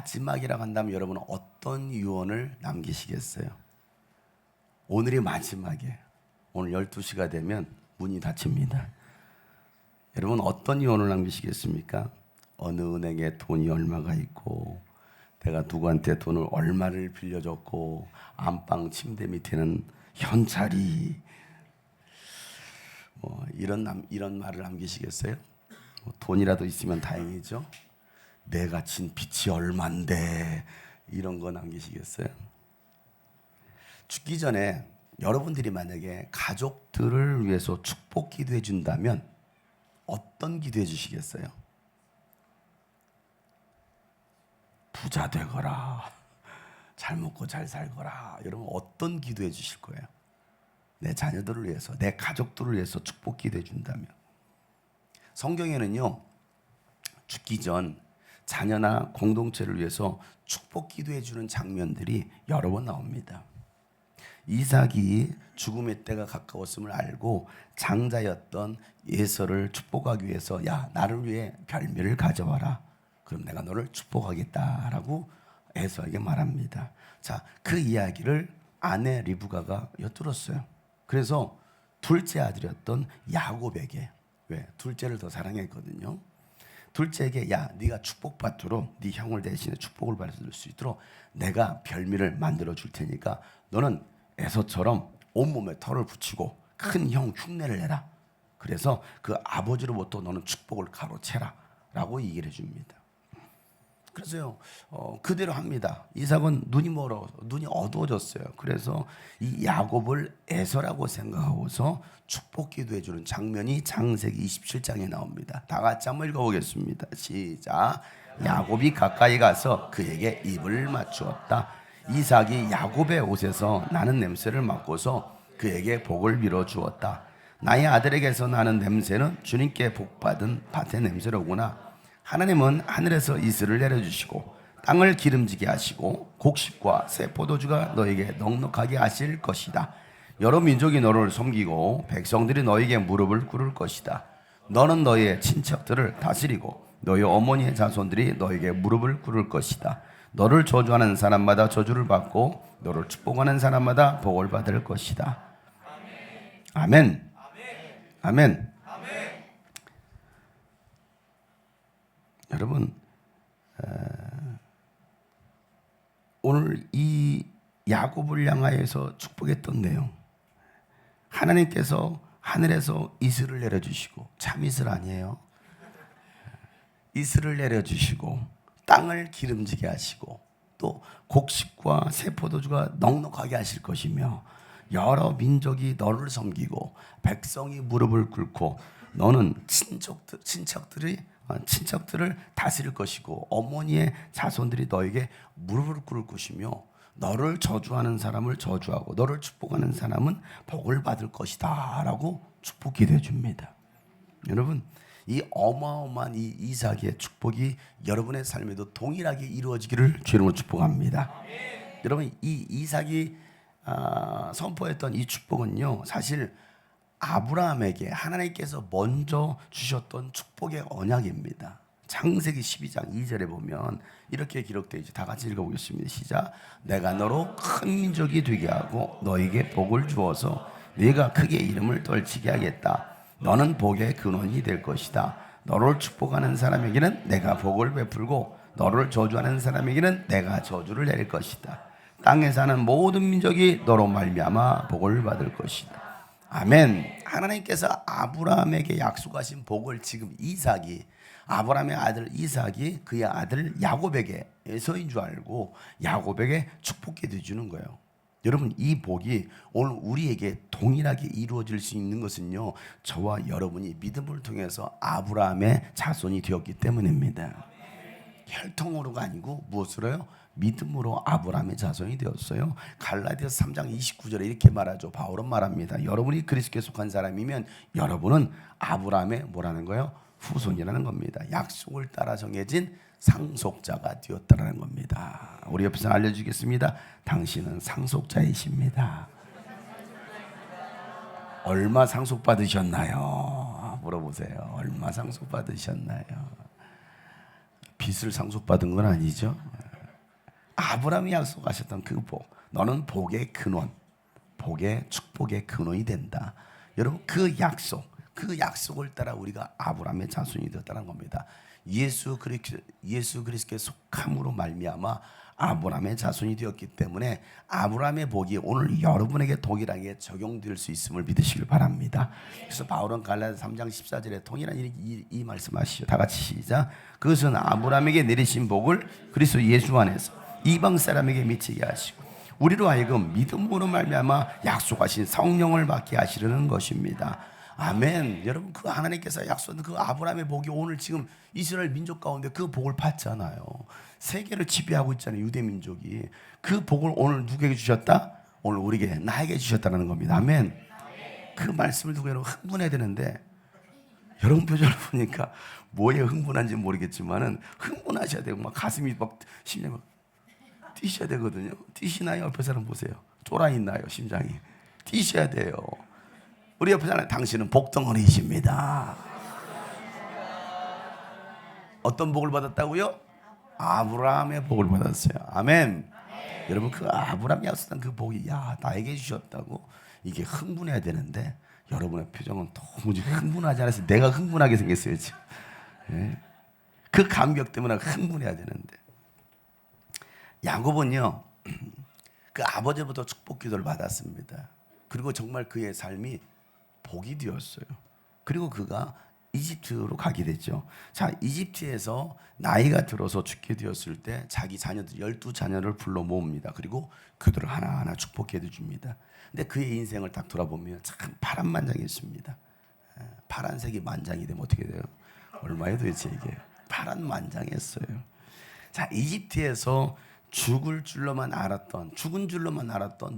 마지막이라고 한다면 여러분은 어떤 유언을 남기시겠어요? 오늘이 마지막이에요. 오늘 12시가 되면 문이 닫힙니다. 여러분 어떤 유언을 남기시겠습니까? 어느 은행에 돈이 얼마가 있고 내가 누구한테 돈을 얼마를 빌려줬고 안방 침대 밑에는 현찰이 이런 말을 남기시겠어요? 돈이라도 있으면 다행이죠. 내가 진 빚이 얼만데 이런 거 남기시겠어요? 죽기 전에 여러분들이 만약에 가족들을 위해서 축복 기도해 준다면 어떤 기도해 주시겠어요? 부자 되거라, 잘 먹고 잘 살거라. 여러분 어떤 기도해 주실 거예요? 내 자녀들을 위해서, 내 가족들을 위해서 축복 기도해 준다면. 성경에는요, 죽기 전 자녀나 공동체를 위해서 축복 기도해 주는 장면들이 여러 번 나옵니다. 이삭이 죽음의 때가 가까웠음을 알고 장자였던 에서를 축복하기 위해서 야, 나를 위해 별미를 가져와라. 그럼 내가 너를 축복하겠다라고 에서에게 말합니다. 자, 그 이야기를 아내 리브가가 엿들었어요. 그래서 둘째 아들이었던 야곱에게, 왜? 둘째를 더 사랑했거든요. 둘째에게 야, 네가 축복받도록 네 형을 대신해 축복을 받을 수 있도록 내가 별미를 만들어 줄 테니까 너는 에서처럼 온몸에 털을 붙이고 큰 형 흉내를 내라. 그래서 그 아버지로부터 너는 축복을 가로채라 라고 얘기를 해줍니다. 그래서요, 그대로 합니다. 이삭은 눈이 어두워졌어요. 그래서 이 야곱을 에서라고 생각하고서 축복 기도해주는 장면이 창세기 27장에 나옵니다. 다 같이 한번 읽어보겠습니다. 시작. 야곱이 가까이 가서 그에게 입을 맞추었다. 이삭이 야곱의 옷에서 나는 냄새를 맡고서 그에게 복을 빌어 주었다. 나의 아들에게서 나는 냄새는 주님께 복받은 밭의 냄새로구나. 하나님은 하늘에서 이슬을 내려주시고 땅을 기름지게 하시고 곡식과 새 포도주가 너에게 넉넉하게 하실 것이다. 여러 민족이 너를 섬기고 백성들이 너에게 무릎을 꿇을 것이다. 너는 너의 친척들을 다스리고 너의 어머니의 자손들이 너에게 무릎을 꿇을 것이다. 너를 저주하는 사람마다 저주를 받고 너를 축복하는 사람마다 복을 받을 것이다. 아멘. 아멘. 여러분, 오늘 이 야곱을 향하여서 축복했던 내용, 하나님께서 하늘에서 이슬을 내려주시고, 참 이슬 아니에요? 이슬을 내려주시고 땅을 기름지게 하시고 또 곡식과 새 포도주가 넉넉하게 하실 것이며 여러 민족이 너를 섬기고 백성이 무릎을 꿇고 너는 친척들을 다스릴 것이고 어머니의 자손들이 너에게 무릎을 꿇을 것이며 너를 저주하는 사람을 저주하고 너를 축복하는 사람은 복을 받을 것이다 라고 축복 기도해 줍니다. 여러분, 이 어마어마한 이 이삭의 축복이 여러분의 삶에도 동일하게 이루어지기를 주님으로 축복합니다. 여러분, 이 이삭이 선포했던 이 축복은요, 사실 아브라함에게 하나님께서 먼저 주셨던 축복의 언약입니다. 창세기 12장 2절에 보면 이렇게 기록되어 있죠. 다 같이 읽어보겠습니다. 시작. 내가 너로 큰 민족이 되게 하고 너에게 복을 주어서 네가 크게 이름을 떨치게 하겠다. 너는 복의 근원이 될 것이다. 너를 축복하는 사람에게는 내가 복을 베풀고 너를 저주하는 사람에게는 내가 저주를 내릴 것이다. 땅에 사는 모든 민족이 너로 말미암아 복을 받을 것이다. 아멘. 하나님께서 아브라함에게 약속하신 복을 지금 아브라함의 아들 이삭이 그의 아들 야곱에게 에서인 줄 알고 야곱에게 축복해 주는 거예요. 여러분, 이 복이 오늘 우리에게 동일하게 이루어질 수 있는 것은요, 저와 여러분이 믿음을 통해서 아브라함의 자손이 되었기 때문입니다. 혈통으로가 아니고 무엇으로요? 믿음으로 아브라함의 자손이 되었어요. 갈라디아서 3장 29절에 이렇게 말하죠. 바울은 말합니다. 여러분이 그리스도께 속한 사람이면 여러분은 아브라함의 뭐라는 거예요? 후손이라는 겁니다. 약속을 따라 정해진 상속자가 되었다는 겁니다. 우리 옆에서 알려주겠습니다. 당신은 상속자이십니다. 얼마 상속받으셨나요? 물어보세요. 얼마 상속받으셨나요? 빚을 상속받은 건 아니죠. 아브라함이 약속하셨던 그 복, 너는 복의 근원, 복의 축복의 근원이 된다. 여러분 그 약속을 따라 우리가 아브라함의 자손이 되었다는 겁니다. 예수 그리스도의 속함으로 말미암아 아브라함의 자손이 되었기 때문에 아브라함의 복이 오늘 여러분에게 동일하게 적용될 수 있음을 믿으시길 바랍니다. 그래서 바울은 갈라디아 3장 14절에 동일한 이 말씀하시죠. 다 같이 시작. 그것은 아브라함에게 내리신 복을 그리스도 예수 안에서 이방 사람에게 미치게 하시고 우리로 하여금 믿음으로 말미암아 약속하신 성령을 받게 하시려는 것입니다. 아멘. 여러분 그 하나님께서 약속한 그 아브라함의 복이 오늘 지금 이스라엘 민족 가운데 그 복을 받잖아요. 세계를 지배하고 있잖아요. 유대 민족이. 그 복을 오늘 누구에게 주셨다? 오늘 우리에게 나에게 주셨다는 겁니다. 아멘. 그 말씀을 듣고 여러분 흥분해야 되는데 여러분 표정을 보니까 뭐에 흥분한지 모르겠지만은 흥분하셔야 되고 막 가슴이 막 심장이 막 뛰셔야 되거든요. 뛰시나요? 옆에 사람 보세요. 쫄아 있나요? 심장이. 뛰셔야 돼요. 우리 옆에 사람 당신은 복덩어리이십니다. 어떤 복을 받았다고요? 아브라함의 복을 받았어요. 아멘. 여러분 그 아브라함이 약속한 그 복이 나에게 주셨다고 이게 흥분해야 되는데 여러분의 표정은 도무지 흥분하지 않아서 내가 흥분하게 생겼어요 지금. 네. 그 감격 때문에 흥분해야 되는데 야곱은요 그 아버지부터 축복 기도를 받았습니다. 그리고 정말 그의 삶이 복이 되었어요. 그리고 그가 이집트로 가게 됐죠. 자, 이집트에서 나이가 들어서 죽게 되었을 때 자기 자녀들 12자녀를 불러 모읍니다. 그리고 그들을 하나하나 축복해 줍니다. 근데 그의 인생을 딱 돌아보면 참 파란만장했습니다. 파란색이 만장이 되면 어떻게 돼요? 얼마에 도대체 이게 파란만장했어요. 자, 이집트에서 죽은 줄로만 알았던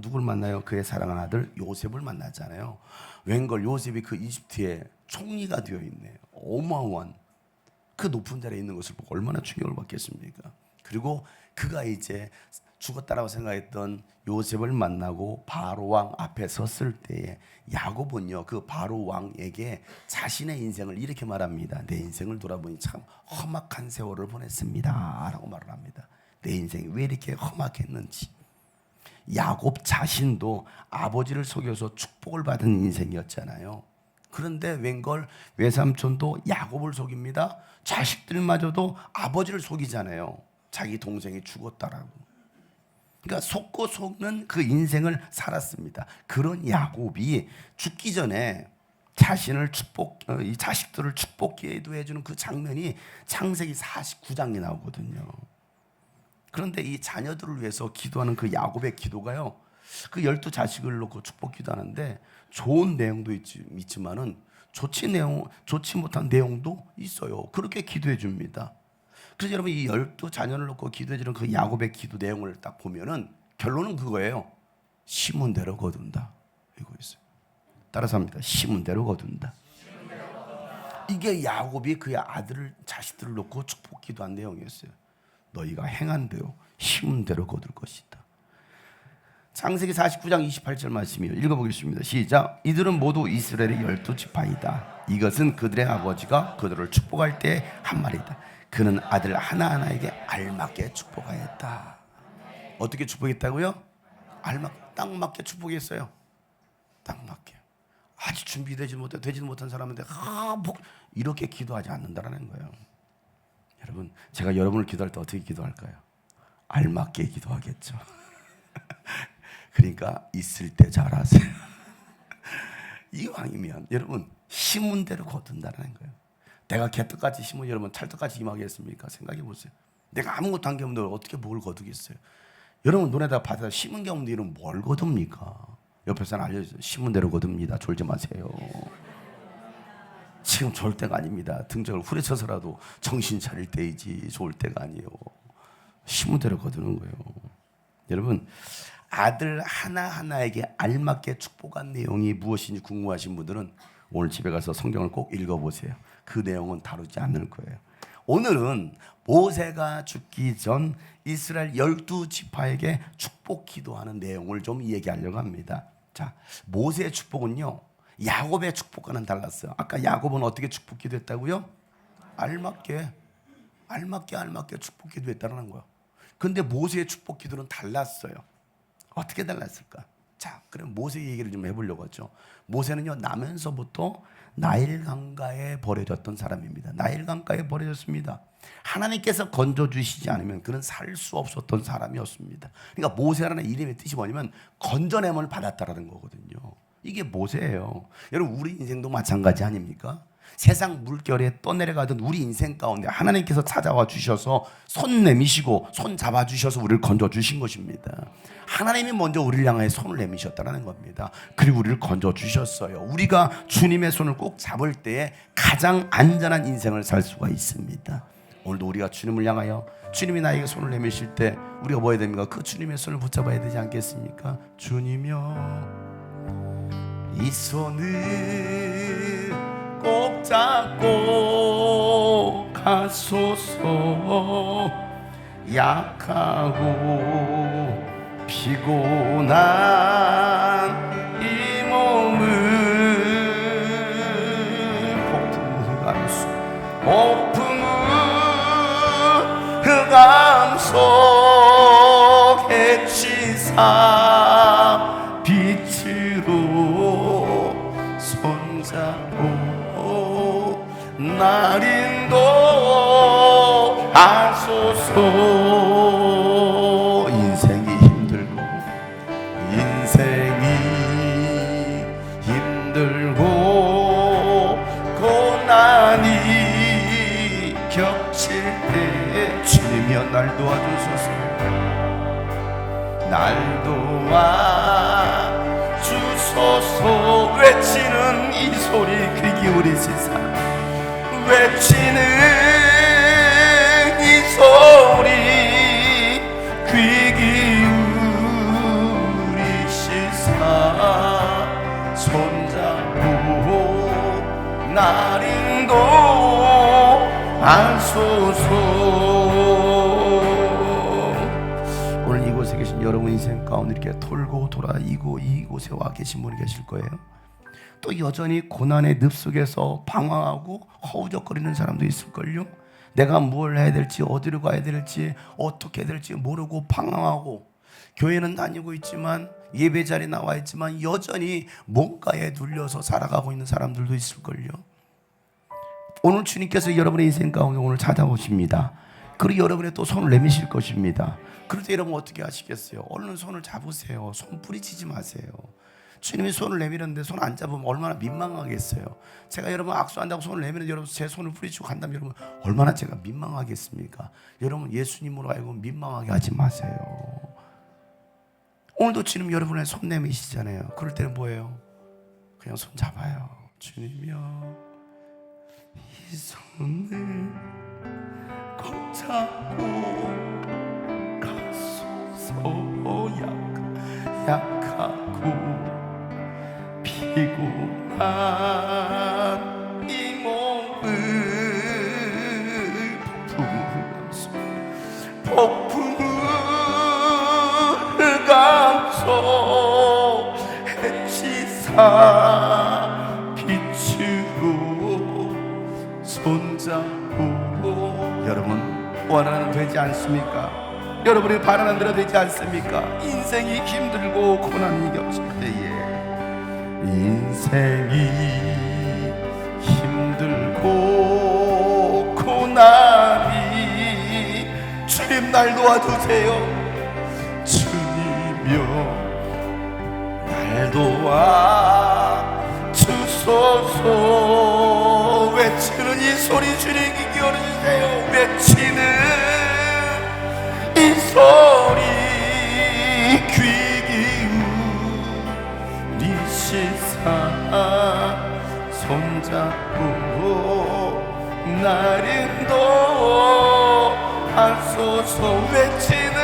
누굴 만나요? 그의 사랑하는 아들 요셉을 만나잖아요. 웬걸 요셉이 그 이집트의 총리가 되어 있네요. 어마어마한 그 높은 자리에 있는 것을 보고 얼마나 충격을 받겠습니까? 그리고 그가 이제 죽었다라고 생각했던 요셉을 만나고 바로 왕 앞에 섰을 때에 야곱은요 그 바로 왕에게 자신의 인생을 이렇게 말합니다. 내 인생을 돌아보니 참 험악한 세월을 보냈습니다 라고 말을 합니다. 내 인생이 왜 이렇게 험악했는지. 야곱 자신도 아버지를 속여서 축복을 받은 인생이었잖아요. 그런데 웬걸 외삼촌도 야곱을 속입니다. 자식들마저도 아버지를 속이잖아요. 자기 동생이 죽었다라고. 그러니까 속고 속는 그 인생을 살았습니다. 그런 야곱이 죽기 전에 자신을 이 자식들을 축복기도 해주는 그 장면이 창세기 49장에 나오거든요. 그런데 이 자녀들을 위해서 기도하는 그 야곱의 기도가요. 그 12자식을 놓고 축복 기도하는데 좋은 내용도 있지만은 좋지 못한 내용도 있어요. 그렇게 기도해 줍니다. 그래서 여러분 이 12자녀를 놓고 기도해 주는 그 야곱의 기도 내용을 딱 보면은 결론은 그거예요. 심은 대로 거둔다. 이거 있어요. 따라서 합니다. 심은 대로 거둔다. 이게 야곱이 그의 자식들을 놓고 축복 기도한 내용이었어요. 너희가 행한 대로 심은 대로 거둘 것이다. 창세기 49장 28절 말씀이요. 읽어보겠습니다. 시작. 이들은 모두 이스라엘의 12지파이다. 이것은 그들의 아버지가 그들을 축복할 때 한 말이다. 그는 아들 하나하나에게 알맞게 축복하였다. 어떻게 축복했다고요? 딱 맞게 축복했어요. 딱 맞게. 아직 준비되지 못한 사람인데 이렇게 기도하지 않는다라는 거예요. 여러분, 제가 여러분을 기도할 때 어떻게 기도할까요? 알맞게 기도하겠죠. 그러니까 있을 때 잘하세요. 이왕이면 여러분 심은 대로 거둔다는 거예요. 내가 개떡같이 심으면 여러분 찰떡같이 임하겠습니까? 생각해 보세요. 내가 아무것도 한 게 없는데 어떻게 뭘 거두겠어요? 여러분 눈에다 받아 심은 게 없는데 이런 뭘 거둡니까? 옆에서는 알려주세요. 심은 대로 거둡니다. 졸지 마세요. 지금 좋을 때가 아닙니다. 등짝을 후려쳐서라도 정신 차릴 때이지 좋을 때가 아니에요. 심은 대로 거두는 거예요. 여러분 아들 하나하나에게 알맞게 축복한 내용이 무엇인지 궁금하신 분들은 오늘 집에 가서 성경을 꼭 읽어보세요. 그 내용은 다루지 않을 거예요. 오늘은 모세가 죽기 전 이스라엘 12지파에게 축복 기도하는 내용을 좀 얘기하려고 합니다. 자, 모세의 축복은요 야곱의 축복과는 달랐어요. 아까 야곱은 어떻게 축복 기도했다고요? 알맞게 축복 기도했다는 거예요. 근데 모세의 축복 기도는 달랐어요. 어떻게 달랐을까? 자, 그럼 모세 얘기를 좀 해보려고 하죠. 모세는요, 나면서부터 나일 강가에 버려졌던 사람입니다. 나일 강가에 버려졌습니다. 하나님께서 건져주시지 않으면 그는 살 수 없었던 사람이었습니다. 그러니까 모세라는 이름의 뜻이 뭐냐면 건져냄을 받았다라는 거거든요. 이게 모세예요. 여러분, 우리 인생도 마찬가지 아닙니까? 세상 물결에 떠내려가던 우리 인생 가운데 하나님께서 찾아와 주셔서 손 내미시고 손 잡아 주셔서 우리를 건져 주신 것입니다. 하나님이 먼저 우리를 향해 손을 내미셨다는 겁니다. 그리고 우리를 건져 주셨어요. 우리가 주님의 손을 꼭 잡을 때에 가장 안전한 인생을 살 수가 있습니다. 오늘도 우리가 주님을 향하여 주님이 나에게 손을 내미실 때 우리가 뭐 해야 됩니까? 그 주님의 손을 붙잡아야 되지 않겠습니까? 주님이여, 이 손을 꼭 잡고 가소서. 약하고 피곤한 이 몸을 폭풍 흑암 속에 치사 빛으로 손잡고 날 인도하소서. 인생이 힘들고 고난이 겹칠 때 주님이여 날 도와주소서. 날 도와주소서. 외치는 이 소리 귀 기울이시사. 외치는 이 소리 귀 기울이시사. 손잡고 날 인도하소서. 오늘 이곳에 계신 여러분 인생 가운데 이렇게 돌고 돌아 이곳에 와 계신 분이 계실 거예요. 또 여전히 고난의 늪 속에서 방황하고 허우적거리는 사람도 있을걸요. 내가 뭘 해야 될지, 어디로 가야 될지, 어떻게 해야 될지 모르고 방황하고, 교회는 다니고 있지만, 예배 자리에 나와 있지만 여전히 뭔가에 눌려서 살아가고 있는 사람들도 있을걸요. 오늘 주님께서 여러분의 인생 가운데 오늘 찾아오십니다. 그리고 여러분의 또 손을 내미실 것입니다. 그럴 때 여러분 어떻게 하시겠어요? 얼른 손을 잡으세요. 손 뿌리치지 마세요. 주님이 손을 내밀었는데 손 안 잡으면 얼마나 민망하겠어요. 제가 여러분 악수한다고 손을 내밀는데 여러분 제 손을 뿌리치고 간다면 여러분 얼마나 제가 민망하겠습니까? 여러분 예수님으로 알고 민망하게 하지 마세요. 오늘도 주님 여러분의 손 내미시잖아요. 그럴 때는 뭐예요? 그냥 손 잡아요. 주님이여, 이 손을 꼭 잡고 가소서. 약하고 피곤한 이 몸을 폭풍 흑암 속 해치사 빛으로 손잡고. 여러분 원하는 되지 않습니까? 여러분이 바라는 대로 되지 않습니까? 인생이 힘들고 고난이 겹칠 때에, 인생이 힘들고 고난이, 주님 날 도와주세요. 주님이여 날 도와주소서. 외치는 이 소리 주님 귀 기울여주세요. 외치는 이 소리 귀 기울이시사. 손잡고 날 인도하소서. 외치는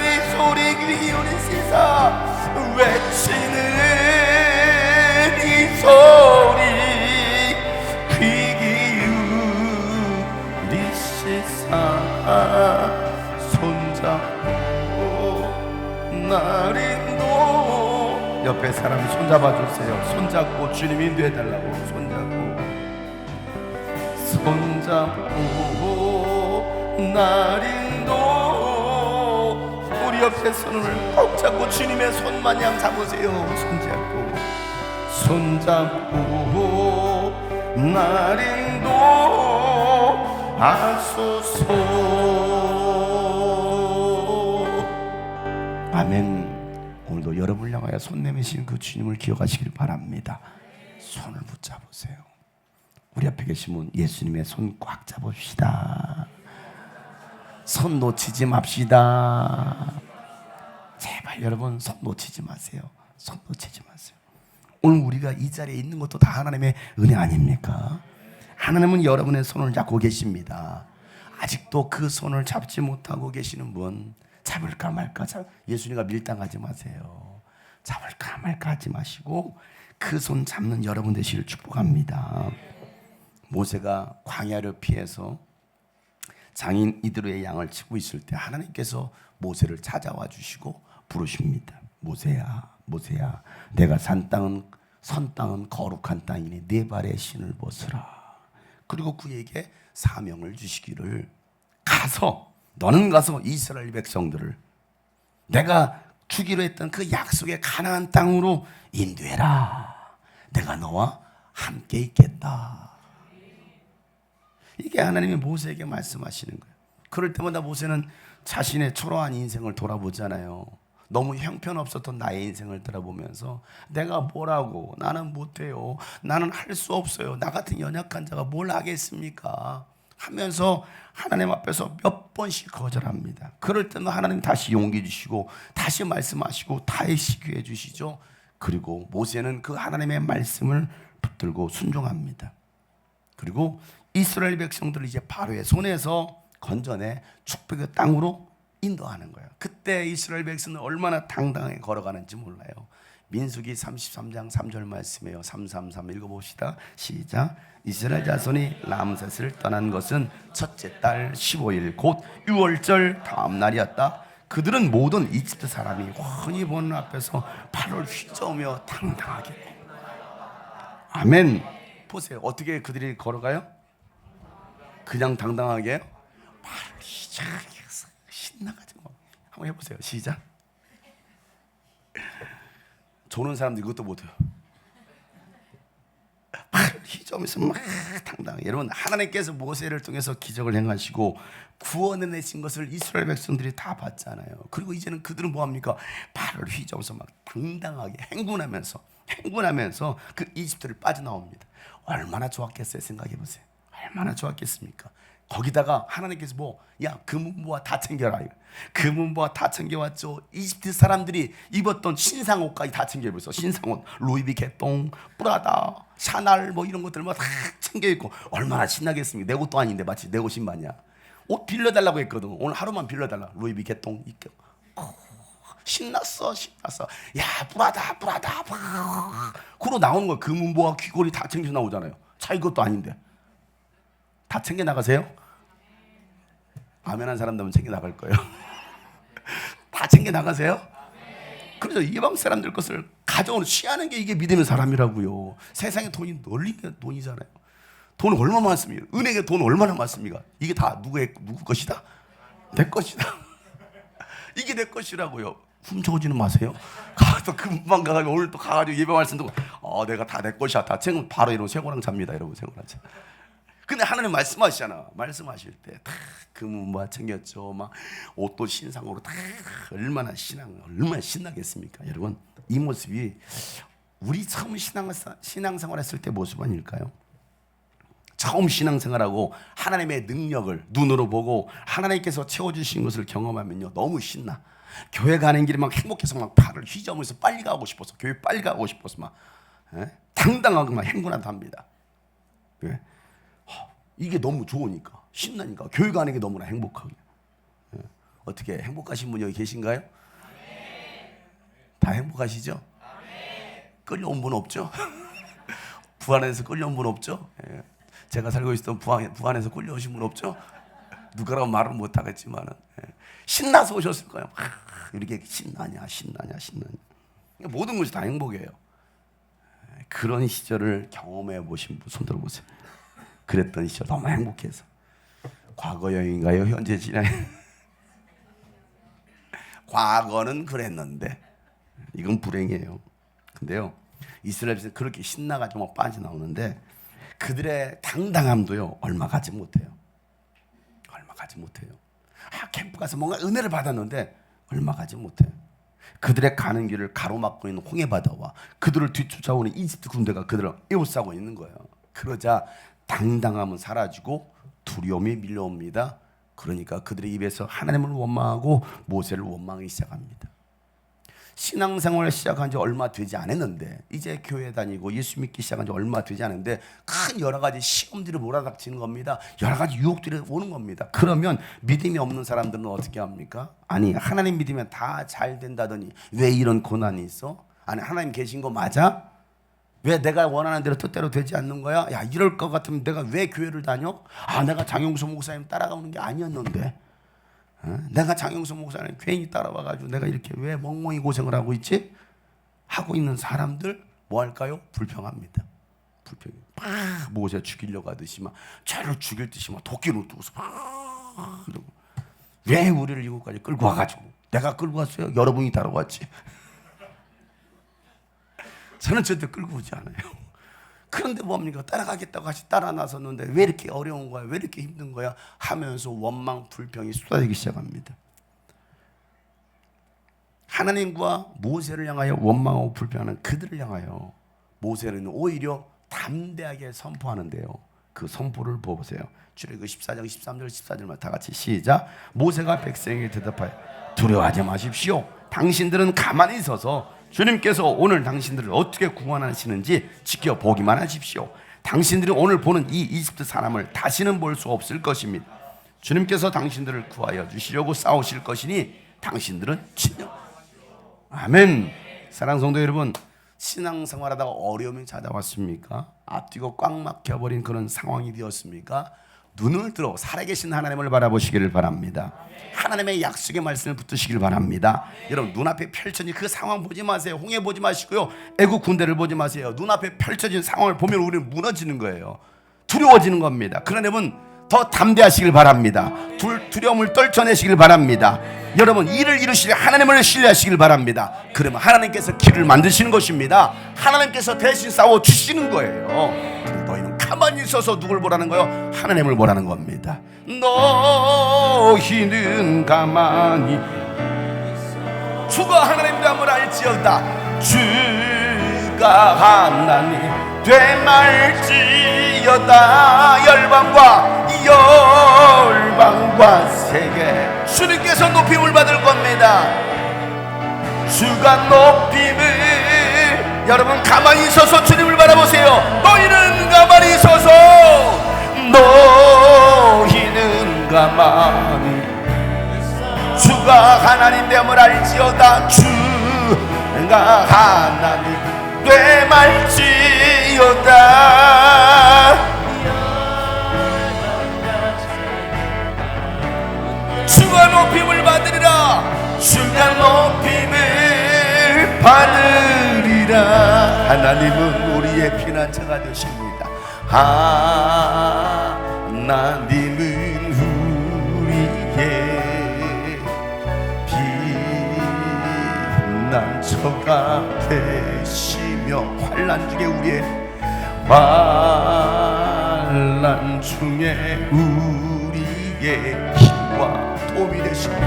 이 소리 귀 기울이시사. 외치는 이 소리 귀 기울이시사. 손잡고 날 인도. 옆에 사람이 손잡아주세요. 손잡고 주님 인도해달라고. 손잡고 날 인도하소서. 옆에 손을 꼭 잡고 주님의 손 마냥 잡으세요. 손잡고 날 인도하소서. 아멘. 오늘도 여러분을 향하여 손 내미신 그 주님을 기억하시길 바랍니다. 손을 붙잡으세요. 우리 앞에 계신 분 예수님의 손 꽉 잡읍시다. 손 놓치지 맙시다. 제발 여러분 손 놓치지 마세요. 손 놓치지 마세요. 오늘 우리가 이 자리에 있는 것도 다 하나님의 은혜 아닙니까? 하나님은 여러분의 손을 잡고 계십니다. 아직도 그 손을 잡지 못하고 계시는 분, 잡을까 말까, 예수님과 밀당하지 마세요. 잡을까 말까 하지 마시고 그 손 잡는 여러분 되시길 축복합니다. 모세가 광야를 피해서 장인 이드로의 양을 치고 있을 때 하나님께서 모세를 찾아와 주시고 부르십니다. 모세야, 모세야, 내가 선 땅은 거룩한 땅이니 네 발의 신을 벗으라. 그리고 그에게 사명을 주시기를, 너는 가서 이스라엘 백성들을 내가 주기로 했던 그 약속의 가나안 땅으로 인도해라. 내가 너와 함께 있겠다. 이게 하나님이 모세에게 말씀하시는 거예요. 그럴 때마다 모세는 자신의 초라한 인생을 돌아보잖아요. 너무 형편없었던 나의 인생을 돌아보면서 내가 뭐라고, 나는 못해요, 나는 할 수 없어요, 나 같은 연약한 자가 뭘 하겠습니까 하면서 하나님 앞에서 몇 번씩 거절합니다. 그럴 때는 하나님 다시 용기 주시고 다시 말씀하시고 다시 기회 주시죠. 그리고 모세는 그 하나님의 말씀을 붙들고 순종합니다. 그리고 이스라엘 백성들을 이제 바로의 손에서 건져내 축복의 땅으로 인도하는 거예요. 그때 이스라엘 백성은 얼마나 당당하게 걸어가는지 몰라요. 민수기 33장 3절 말씀이에요. 333 읽어봅시다. 시작. 이스라엘 자손이 람셋을 떠난 것은 첫째 달 15일 곧 6월절 다음 날이었다. 그들은 모든 이집트 사람이 훤히 보는 앞에서 팔을 휘저으며 당당하게. 아멘. 보세요. 어떻게 그들이 걸어가요? 그냥 당당하게 팔을 휘저으면서 신나가지고. 한번 해보세요. 시작. 조는 사람들 이것도 못해요. 팔을 휘저으면서 막 당당하게. 여러분, 하나님께서 모세를 통해서 기적을 행하시고 구원해내신 것을 이스라엘 백성들이 다 봤잖아요. 그리고 이제는 그들은 뭐합니까? 팔을 휘저으면서 막 당당하게 행군하면서 그 이집트를 빠져나옵니다. 얼마나 좋았겠어요? 생각해보세요. 얼마나 좋았겠습니까? 거기다가 하나님께서 금은보화 다 챙겨라. 금은보화 다 챙겨왔죠. 이집트 사람들이 입었던 신상옷까지 다 챙겨입었어. 신상옷, 루이비 개똥, 프라다, 샤넬 이런 것들 다 챙겨입고 얼마나 신나겠습니까? 내 옷도 아닌데 마치 내 옷인 마냥. 옷 빌려달라고 했거든. 오늘 하루만 빌려달라. 루이비 개똥 입게. 신났어. 야, 프라다. 그러고 나오는 거야. 금은보화 귀걸이 다 챙겨 나오잖아요. 자기 것도 아닌데. 다 챙겨 나가세요? 아멘한 사람들은 챙겨 나갈 거예요. 다 챙겨 나가세요? 그래서 이방 사람들 것을 가져오는 취하는 게 이게 믿음의 사람이라고요. 세상에 돈이 널린 게 돈이잖아요. 돈 얼마나 많습니까? 은행에 돈 얼마나 많습니까? 이게 다 누구 것이다? 내 것이다. 이게 내 것이라고요. 훔쳐오지는 마세요. 가서 금방 가가지고 오늘 또 가가지고 예배 말씀 듣고 내가 다 내 것이야. 다 챙겨 바로 이러고 쇠고랑 잡니다. 이러고 쇠고랑 잡. 근데 하나님 말씀하시잖아. 말씀하실 때 다 금은보화 챙겼죠. 막 옷도 신상으로 다 얼마나 신나겠습니까? 여러분, 이 모습이 우리 처음 신앙생활 했을 때 모습 아닐까요? 처음 신앙생활하고 하나님의 능력을 눈으로 보고 하나님께서 채워주신 것을 경험하면요 너무 신나. 교회 가는 길에 막 행복해서 막 팔을 휘저으면서 빨리 가고 싶어서, 교회 빨리 가고 싶어서 막 당당하고 막 행군한다 합니다. 왜? 이게 너무 좋으니까, 신나니까 교회 가는 게 너무나 행복하게. 어떻게 행복하신 분 여기 계신가요? 다 행복하시죠? 끌려온 분 없죠? 부안에서 끌려온 분 없죠? 제가 살고 있었던 부안에서 끌려오신 분 없죠? 누가라고 말은 못하겠지만 신나서 오셨을 거예요. 이렇게 신나냐. 모든 것이 다 행복이에요. 그런 시절을 경험해 보신 분 손 들어보세요. 그랬던 시절 너무 행복해서. 과거 여행인가요? 현재 진행? 과거는 그랬는데 이건 불행이에요. 근데요, 이스라엘 백성이 그렇게 신나가지고 막 빠져나오는데 그들의 당당함도요 얼마 가지 못해요. 얼마 가지 못해요. 캠프 가서 뭔가 은혜를 받았는데 얼마 가지 못해요. 그들의 가는 길을 가로막고 있는 홍해바다와 그들을 뒤쫓아오는 이집트 군대가 그들을 에워싸고 있는 거예요. 그러자 당당함은 사라지고 두려움이 밀려옵니다. 그러니까 그들의 입에서 하나님을 원망하고 모세를 원망하기 시작합니다. 신앙생활을 시작한 지 얼마 되지 않았는데, 이제 교회 다니고 예수 믿기 시작한 지 얼마 되지 않았는데 큰 여러 가지 시험들이 몰아닥치는 겁니다. 여러 가지 유혹들이 오는 겁니다. 그러면 믿음이 없는 사람들은 어떻게 합니까? 아니, 하나님 믿으면 다 잘 된다더니 왜 이런 고난이 있어? 아니, 하나님 계신 거 맞아? 왜 내가 원하는 대로 뜻대로 되지 않는 거야? 야, 이럴 것 같으면 내가 왜 교회를 다녀? 내가 장용수 목사님 따라가는 게 아니었는데, 내가 장용수 목사님 괜히 따라와가지고 내가 이렇게 왜 멍멍이 고생을 하고 있지? 하고 있는 사람들 뭐 할까요? 불평합니다. 불평이 막 모세 죽이려고 하듯이 막 저를 죽일 듯이 막 도끼를 두고서 막 그러고, 왜 우리를 이곳까지 끌고 와가지고, 내가 끌고 왔어요? 여러분이 따라왔지. 저는 절대 끌고 오지 않아요. 그런데 뭡니까? 따라가겠다고 같이 따라 나섰는데 왜 이렇게 어려운 거야? 왜 이렇게 힘든 거야? 하면서 원망, 불평이 쏟아지기 시작합니다. 하나님과 모세를 향하여 원망하고 불평하는 그들을 향하여 모세는 오히려 담대하게 선포하는데요. 그 선포를 보세요. 출애굽 14장 13절 14절만 다 같이 시작. 모세가 백성에게 대답하여 두려워하지 마십시오. 당신들은 가만히 있어서 주님께서 오늘 당신들을 어떻게 구원하시는지 지켜보기만 하십시오. 당신들이 오늘 보는 이 이집트 사람을 다시는 볼 수 없을 것입니다. 주님께서 당신들을 구하여 주시려고 싸우실 것이니 당신들은 진정. 아멘. 사랑하는 성도 여러분, 신앙생활하다가 어려움이 찾아왔습니까? 앞뒤가 꽉 막혀버린 그런 상황이 되었습니까? 눈을 들어 살아계신 하나님을 바라보시기를 바랍니다. 하나님의 약속의 말씀을 붙드시길 바랍니다. 여러분, 눈앞에 펼쳐진 그 상황 보지 마세요. 홍해 보지 마시고요, 애국 군대를 보지 마세요. 눈앞에 펼쳐진 상황을 보면 우리는 무너지는 거예요. 두려워지는 겁니다. 그러나 여러분, 더 담대하시길 바랍니다. 두려움을 떨쳐내시길 바랍니다. 여러분, 일을 이루실 하나님을 신뢰하시길 바랍니다. 그러면 하나님께서 길을 만드시는 것입니다. 하나님께서 대신 싸워주시는 거예요. 너희는 가만히 있어서 누굴 보라는 거예요? 하나님을 보라는 겁니다. 너희는 가만히 주가 하나님됨을 알지어다. 주가 하나님 되말지어다. 열방과 세계 주님께서 높임을 받을 겁니다. 주가 높임을, 여러분 가만히 있어서 주님을 바라보세요. 너희는 가만히 있어서, 너희는 가만히 주가 하나님 됨을 알지어다. 주가 하나님 되말지어다. 주가 높임을 받으리라. 주가 높임을 받으리라. 하나님은 우리의 피난처가 되십니다. 하나님은 우리의 피난처가 되시며 환난 중에 우리의 환난 중에 우리의 힘과 도움이 되십니다.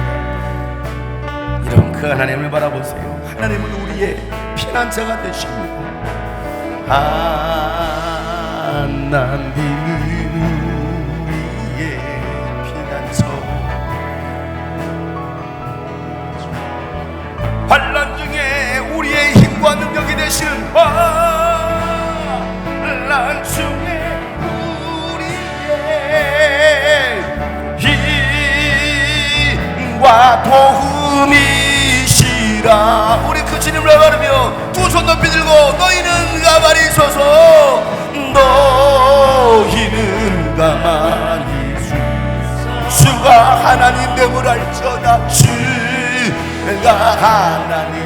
이런 그 하나님을 바라보세요. 하나님은 우리의 피난처가 되십니다. 하나님은 우리의 피난처. 환난 중에 우리의 힘과 능력이 되시는 환난 중에 우리의 힘과 도움이시라. 우리 그 주님을 바라며 두 손 높이 들고 너희는 가만히 있어서, 너희는 가만히 주가 하나님 됨을 알지어다. 주가 하나님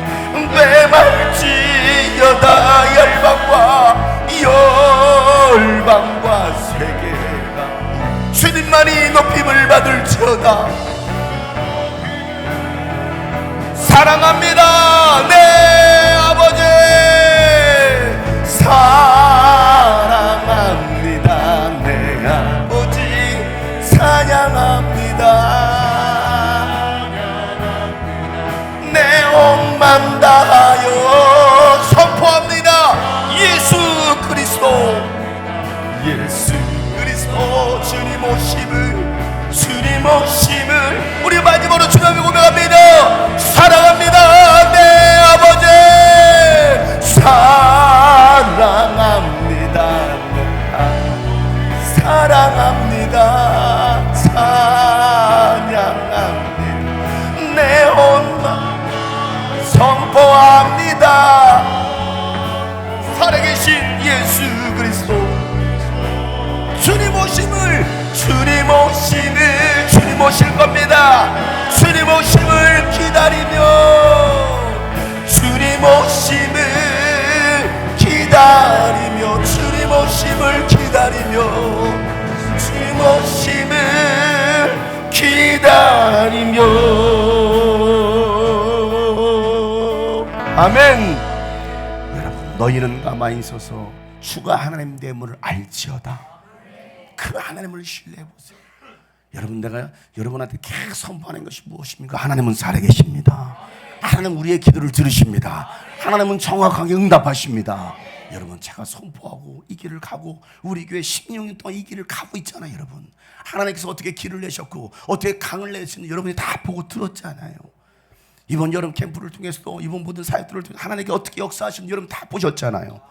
되말지어다. 열방과 세계가 주님만이 높임을 받을지어다. 예수 그리스도. 주님 오실 겁니다. 주님 오심을 기다리며, 주님 오심을 기다리며, 주님 오심을 기다리며, 주님 오심을 기다리며. 아멘. 여러분, 너희는 가만히 있어서 주가 하나님 됨을 알지어다. 그 하나님을 신뢰해보세요. 여러분, 내가 여러분한테 계속 선포하는 것이 무엇입니까? 하나님은 살아계십니다. 하나님은 우리의 기도를 들으십니다. 하나님은 정확하게 응답하십니다. 여러분, 제가 선포하고 이 길을 가고 우리 교회 16년 동안 이 길을 가고 있잖아요. 여러분, 하나님께서 어떻게 길을 내셨고 어떻게 강을 내시는 여러분이 다 보고 들었잖아요. 이번 여름 캠프를 통해서도, 이번 모든 사역들을 통해서 하나님께 어떻게 역사하시는 여러분 다 보셨잖아요.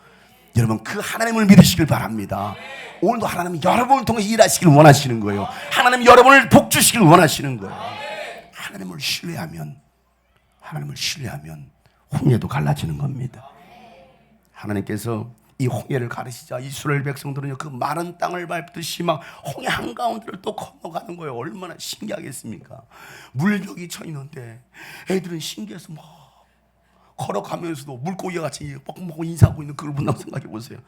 여러분, 그 하나님을 믿으시길 바랍니다. 오늘도 하나님은 여러분을 통해 일하시길 원하시는 거예요. 하나님은 여러분을 복주시길 원하시는 거예요. 하나님을 신뢰하면 홍해도 갈라지는 겁니다. 하나님께서 이 홍해를 가르치자 이스라엘 백성들은요, 그 마른 땅을 밟듯이 막 홍해 한가운데를 또 건너가는 거예요. 얼마나 신기하겠습니까? 물벽이 쳐 있는데 애들은 신기해서 막 걸어가면서도 물고기와 같이 뻑뻑 인사하고 있는 그걸 본다고 생각해 보세요.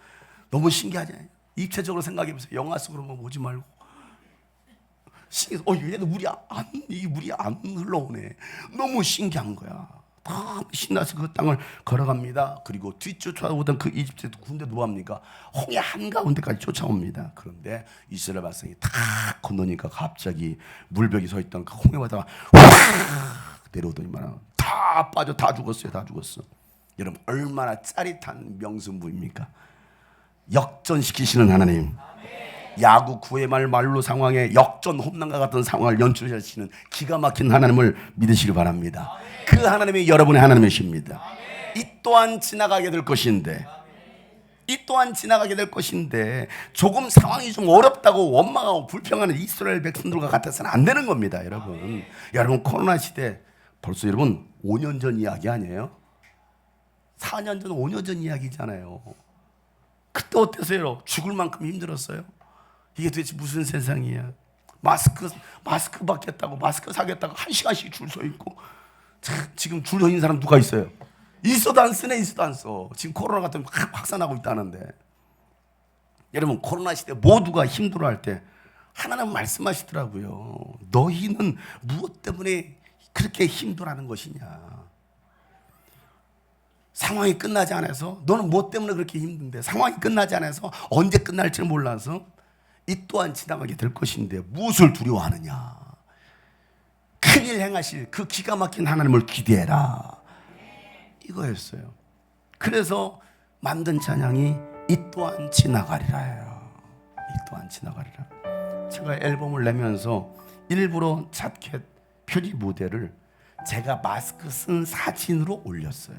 너무 신기하잖아요. 입체적으로 생각해 보세요. 영화 속으로 보지 말고. 신기해서 얘도 물이 안 흘러오네. 너무 신기한 거야. 다 신나서 그 땅을 걸어갑니다. 그리고 뒤쫓아오던 그 이집트 군대도 뭐합니까? 홍해 한가운데까지 쫓아옵니다. 그런데 이스라엘 백성이 다 건너니까 갑자기 물벽이 서 있던 그 홍해 바다가 확 내려오더니만 다 빠져, 다 죽었어요. 다 죽었어. 여러분, 얼마나 짜릿한 명승부입니까? 역전시키시는 하나님. 야구 9회 말 말로 상황에 역전 홈런과 같은 상황을 연출하시는 기가 막힌 하나님을 믿으시길 바랍니다. 그 하나님이 여러분의 하나님이십니다. 이 또한 지나가게 될 것인데, 조금 상황이 좀 어렵다고 원망하고 불평하는 이스라엘 백성들과 같아서는 안 되는 겁니다. 여러분 코로나 시대 벌써 여러분 5년 전 이야기 아니에요? 4년 전, 5년 전 이야기잖아요. 그때 어땠어요? 죽을 만큼 힘들었어요? 이게 도대체 무슨 세상이야? 마스크 받겠다고, 마스크 사겠다고 1시간씩 줄 서 있고. 지금 줄 서 있는 사람 누가 있어요? 있어도 안 쓰네. 지금 코로나 같은 거 확산하고 있다는데. 여러분, 코로나 시대 모두가 힘들어할 때 하나님 말씀하시더라고요. 너희는 무엇 때문에 그렇게 힘들어하는 것이냐? 상황이 끝나지 않아서, 너는 뭐 때문에 그렇게 힘든데, 상황이 끝나지 않아서 언제 끝날지 몰라서 이 또한 지나가게 될 것인데 무엇을 두려워하느냐? 큰일 행하실 그 기가 막힌 하나님을 기대해라, 이거였어요. 그래서 만든 찬양이 이 또한 지나가리라예요. 이 또한 지나가리라. 제가 앨범을 내면서 일부러 자켓 표지 모델을 제가 마스크 쓴 사진으로 올렸어요.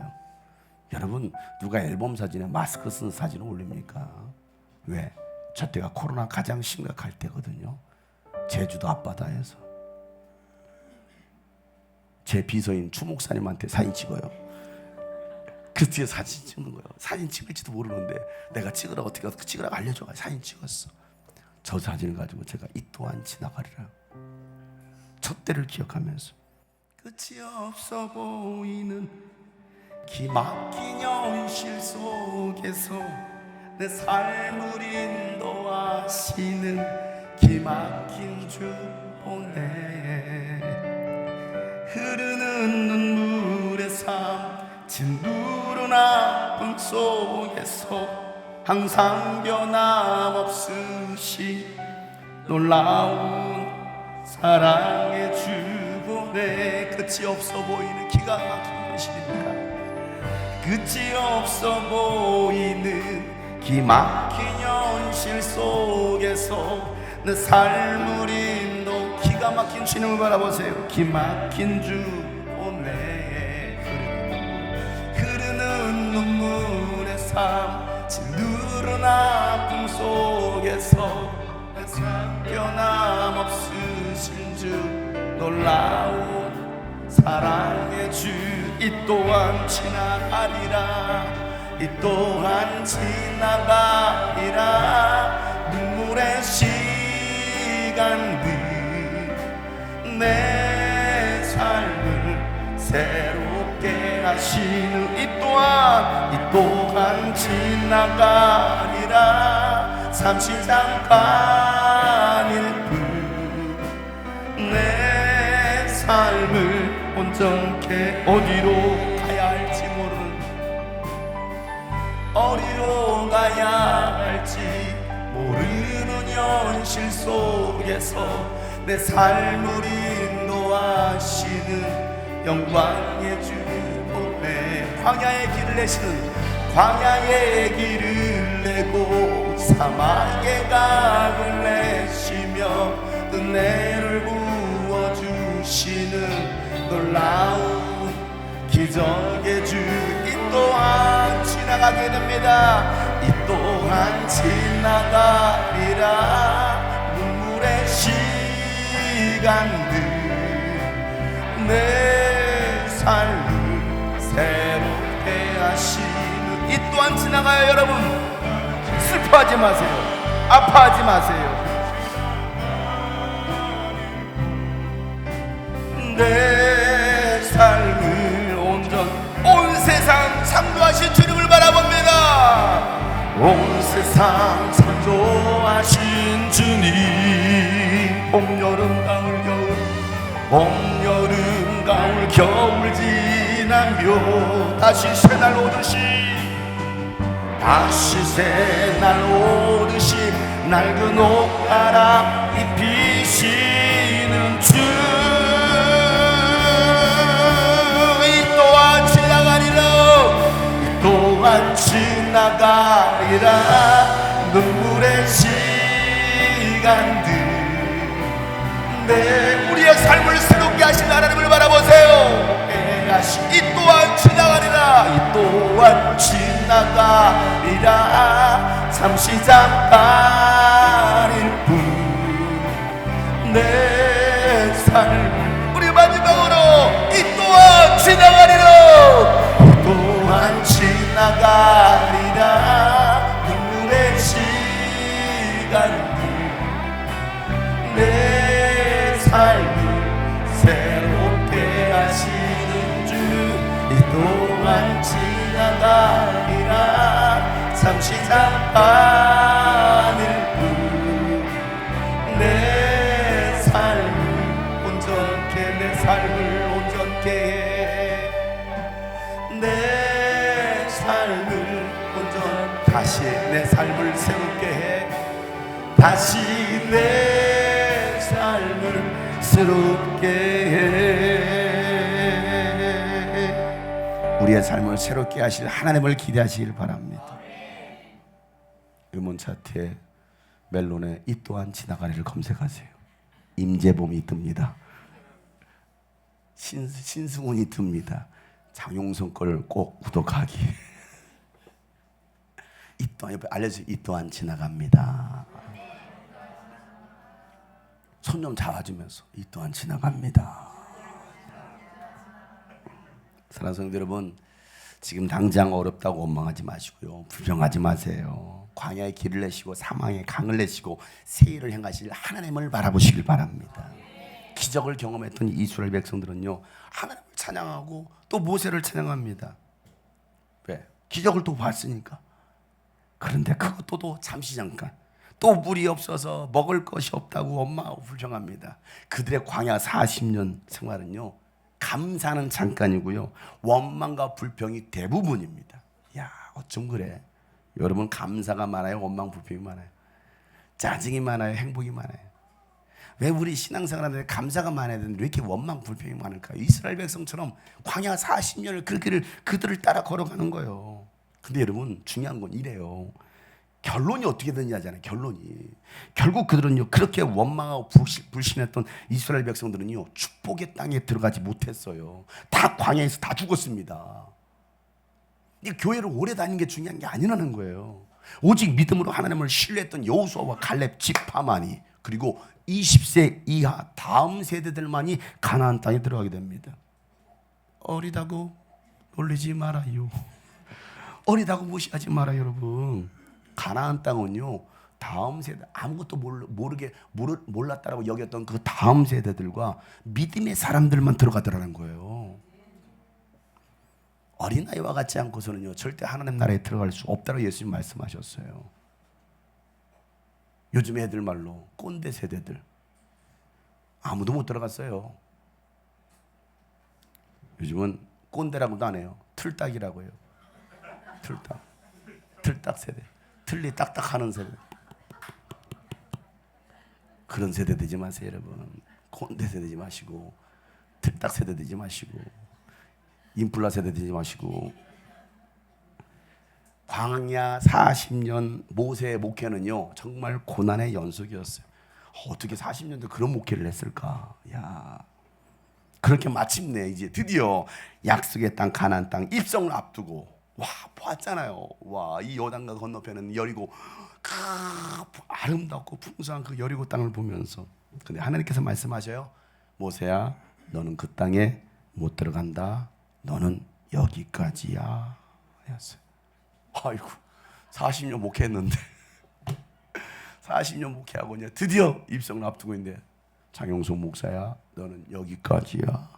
여러분, 누가 앨범 사진에 마스크 쓴 사진을 올립니까? 왜? 저 때가 코로나 가장 심각할 때거든요. 제주도 앞바다에서 제 비서인 추 목사님한테 사진 찍어요. 그 뒤에 사진 찍는 거예요. 사진 찍을지도 모르는데 내가 찍으라고, 어떻게 찍으라고 알려줘가지고 사진 찍었어. 저 사진을 가지고 제가 이 또한 지나가리라, 저 때를 기억하면서 끝이 없어 보이는 기막힌 현실 속에서 내 삶을 인도하시는 기막힌 주 보내. 흐르는 눈물의 삶, 진두른 아픔 속에서 항상 변함없으시 놀라운 사랑의 주 보내. 끝이 없어 보이는 기가 막힌 현실입니다. 끝이 없어 보이는 기막힌 현실 속에서 내 삶을 인도. 기가 막힌 주님을 바라보세요. 기막힌 주 보내. 흐르는 눈물의 삶, 진두른 아픔 속에서 항상 변함없으신 주 놀라운 사랑의 주 이 또한 지나가리라. 이 또한 지나가리라. 눈물의 시간들 내 삶을 새롭게 하시는 이 또한 지나가리라. 잠시 잠깐일 뿐 내 삶을 온전케 어디로 가야 할지 모르는 어디로 가야 할지 모르는 현실 속에서 내 삶을 인도하시는 영광의 주 내 광야의 길을 내시는 광야의 길을 내고 사막의 강을 내시며 은혜를 부어주시는 놀라운 기적의 주 이 또한 지나가게 됩니다. 이 또한 지나가리라. 눈물의 시간들 내 삶을 새롭게 하시는 이 또한 지나가요. 여러분 슬퍼하지 마세요. 아파하지 마세요. 내 삶을 온 세상 창조하신 주님을 바라봅니다. 온 세상 창조하신 주님. 봄 여름 가을 겨울 봄 여름 가을 겨울 지나며 다시 새날 오듯이 낡은 옷 갈아 입히시는 주. 이 또한 지나가리라. 이 또한 지나가리라. 눈물의 시간들 우리의 삶을 새롭게 하신 하나님을 바라보세요. 이 또한 지나가리라. 이 또한 지나가리라. 잠시 잠깐일 뿐 내 삶 우리 마지막으로 이 또한 지나가리라. 이 또한 지나가리라. 눈물의 시간들 내 삶을 새롭게 하시는 주. 이 또한 지나가리라. 잠시 잠깐일 뿐 내 삶을 온전케 내 삶을 온전케 해. 내 삶을 온전 다시 내 삶을 새롭게 해. 다시 내 삶을 새롭게 해. 우리의 삶을 새롭게 하실 하나님을 기대하시길 바랍니다. 음원 차트에 멜론에 이 또한 지나가리를 검색하세요. 임재범이 뜹니다. 신승훈이 뜹니다. 장용성 걸 꼭 구독하기. 이 또한 옆에 알려주세요. 이 또한 지나갑니다. 손 좀 잡아주면서 이 또한 지나갑니다. 사랑하는 성도 여러분, 지금 당장 어렵다고 원망하지 마시고요, 불평하지 마세요. 광야의 길을 내시고 사망의 강을 내시고 세일을 행하실 하나님을 바라보시길 바랍니다. 기적을 경험했던 이스라엘 백성들은요, 하나님을 찬양하고 또 모세를 찬양합니다. 왜? 기적을 또 봤으니까. 그런데 그것도 잠시 잠깐 또 물이 없어서 먹을 것이 없다고 원망하고 불평합니다. 그들의 광야 40년 생활은요, 감사는 잠깐이고요, 원망과 불평이 대부분입니다. 야, 어쩜 그래? 여러분, 감사가 많아요? 원망 불평이 많아요? 짜증이 많아요? 행복이 많아요? 왜 우리 신앙생활하는데 감사가 많아야 되는데 왜 이렇게 원망 불평이 많을까요? 이스라엘 백성처럼 광야 40년을 그 길을 그들을 따라 걸어가는 거예요. 근데 여러분, 중요한 건 이래요. 결론이 어떻게 되느냐잖아요. 결국 그들은요, 그렇게 원망하고 불신했던 이스라엘 백성들은요, 축복의 땅에 들어가지 못했어요. 다 광야에서 다 죽었습니다. 교회를 오래 다닌 게 중요한 게 아니라는 거예요. 오직 믿음으로 하나님을 신뢰했던 여호수아와 갈렙 지파만이, 그리고 20세 이하 다음 세대들만이 가나안 땅에 들어가게 됩니다. 어리다고 놀리지 말아요. 어리다고 무시하지 마라 여러분. 가나안 땅은요, 다음 세대 아무것도 몰랐다라고 여겼던 그 다음 세대들과 믿음의 사람들만 들어가더라는 거예요. 어린아이와 같지 않고서는요 절대 하나님 나라에 들어갈 수 없다고 예수님 말씀하셨어요. 요즘 애들 말로 꼰대 세대들 아무도 못 들어갔어요. 요즘은 꼰대라고도 안 해요. 틀딱이라고 해요. 틀딱 세대. 틀리 딱딱하는 세대. 그런 세대 되지 마세요 여러분. 꼰대 세대 되지 마시고, 틀딱 세대 되지 마시고, 인플라 세대 되지 마시고. 광야 40년 모세의 목회는요 정말 고난의 연속이었어요. 어떻게 40년도 그런 목회를 했을까? 야, 그렇게 마침내 이제 드디어 약속의 땅 가나안 땅 입성을 앞두고 와 보았잖아요. 와, 이 요단강 건너편은 여리고 그 아름답고 풍성한 그 여리고 땅을 보면서, 근데 하나님께서 말씀하셔요. 모세야, 너는 그 땅에 못 들어간다. 너는 여기까지야. 하셨어요. 아이고, 40년 목회했는데 40년 목회하고 이제 드디어 입성을 앞두고 있는데, 장용석 목사야, 너는 여기까지야.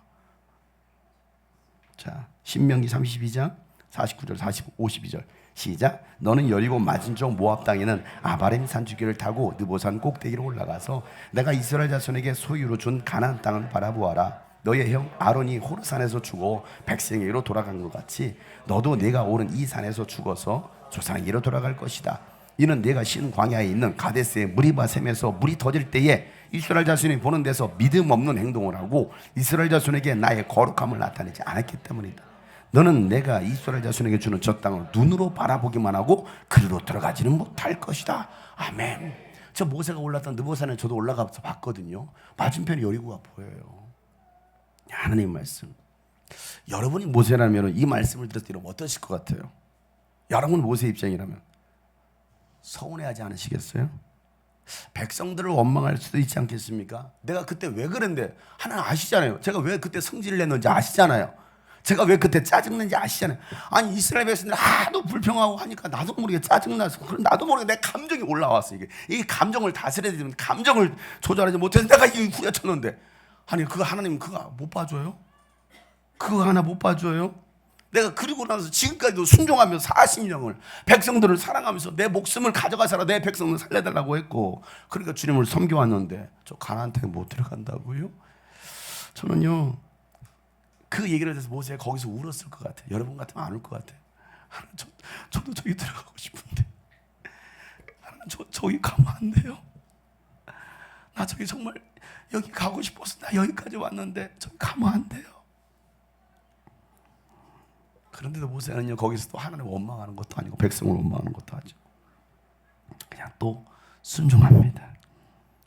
자, 신명기 32장 49절 52절 시작. 너는 여리고 맞은쪽 모압 땅에는 아바림 산주기를 타고 느보산 꼭대기로 올라가서 내가 이스라엘 자손에게 소유로 준 가나안 땅을 바라보아라. 너의 형 아론이 호르산에서 죽어 백성에게로 돌아간 것 같이 너도 내가 오른 이 산에서 죽어서 조상에게로 돌아갈 것이다. 이는 내가 신 광야에 있는 가데스의 무리바 샘에서 물이 터질 때에 이스라엘 자손이 보는 데서 믿음 없는 행동을 하고 이스라엘 자손에게 나의 거룩함을 나타내지 않았기 때문이다. 너는 내가 이스라엘 자손에게 주는 저 땅을 눈으로 바라보기만 하고 그리로 들어가지는 못할 것이다. 아멘. 저 모세가 올랐던 느보산에 저도 올라가서 봤거든요. 맞은편에 여리고가 보여요. 하나님 말씀. 여러분이 모세라면 이 말씀을 들었을 때 어떠실 것 같아요? 여러분 모세 입장이라면 서운해하지 않으시겠어요? 백성들을 원망할 수도 있지 않겠습니까? 내가 그때 왜 그랬는데 하나님 아시잖아요. 제가 왜 그때 성질을 냈는지 아시잖아요. 제가 왜 그때 짜증낸지 아시잖아요. 아니 이스라엘 백성들 하도 불평하고 하니까 나도 모르게 짜증나서, 나도 모르게 내 감정이 올라왔어. 이 감정을 다스려야 되면 감정을 조절하지 못해서 내가 이 후려쳤는데, 아니 그거 하나님 그거 못 봐줘요? 그거 하나 못 봐줘요? 내가 그리고 나서 지금까지도 순종하면서 40년을 백성들을 사랑하면서 내 목숨을 가져가서라 내 백성을 살려달라고 했고, 그러니까 주님을 섬겨왔는데 저 가나안 땅에 못 들어간다고요? 저는요 그 얘기를 해서 모세가 거기서 울었을 것 같아요. 여러분 같으면 안 울 것 같아요. 저도 저기 들어가고 싶은데 저기 가면 안 돼요. 나 저기 정말 여기 가고 싶어서 나 여기까지 왔는데 저기 가면 안 돼요. 그런데도 모세는요 거기서 또 하나님 원망하는 것도 아니고 백성을 원망하는 것도 아니죠. 그냥 또 순종합니다.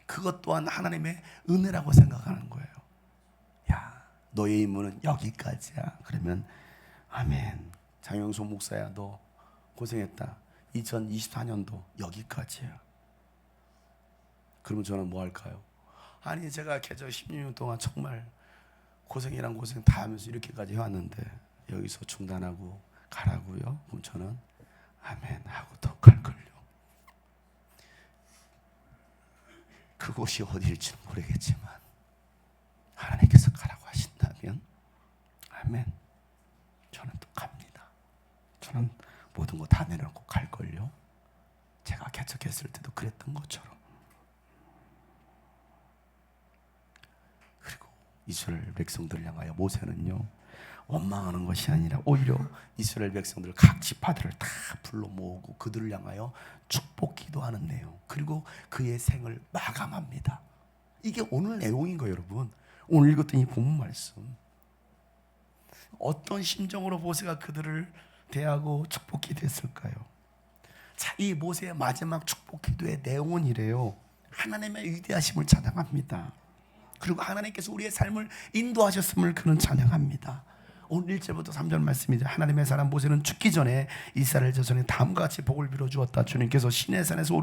그것 또한 하나님의 은혜라고 생각하는 거예요. 야, 너의 임무는 여기까지야. 그러면 아멘. 장영수 목사야, 너 고생했다. 2024년도 여기까지야. 그러면 저는 뭐 할까요? 아니 제가 개척 16년 동안 정말 고생이란 고생 다 하면서 이렇게까지 해왔는데 여기서 중단하고 가라고요? 그럼 저는 아멘 하고 더 갈걸요. 그곳이 어디일지는 모르겠지만 하나님께서 가라고 하신다면 아멘, 저는 또 갑니다. 저는 모든 거 다 내려놓고 갈걸요. 제가 개척했을 때도 그랬던 것처럼. 그리고 이스라엘 백성들을 향하여 모세는요 원망하는 것이 아니라 오히려 이스라엘 백성들 각 지파들을 다 불러 모으고 그들을 향하여 축복 기도하는 내용, 그리고 그의 생을 마감합니다. 이게 오늘 내용인 거예요. 여러분 오늘 읽었던 이 본문 말씀, 어떤 심정으로 모세가 그들을 대하고 축복 기도했을까요? 자, 이 모세의 마지막 축복 기도의 내용은 이래요. 하나님의 위대하심을 찬양합니다. 그리고 하나님께서 우리의 삶을 인도하셨음을 그는 찬양합니다. 오늘 1절부터 3절 말씀이죠. 하나님의 사람 모세는 죽기 전에 이스라엘 자손에 다음과 같이 복을 빌어 주었다. 주님께서 시내산에서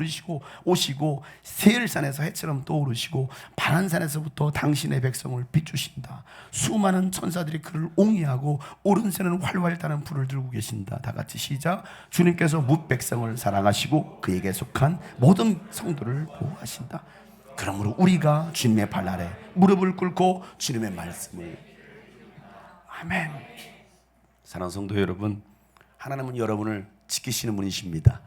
오시고 세일산에서 해처럼 떠오르시고 바란산에서부터 당신의 백성을 비추신다. 수많은 천사들이 그를 옹이하고 오른손에는 활활 타는 불을 들고 계신다. 다 같이 시작. 주님께서 뭇 백성을 사랑하시고 그에게 속한 모든 성도를 보호하신다. 그러므로 우리가 주님의 발 아래 무릎을 꿇고 주님의 말씀을 아멘. 사랑하는 성도 여러분, 하나님은 여러분을 지키시는 분이십니다.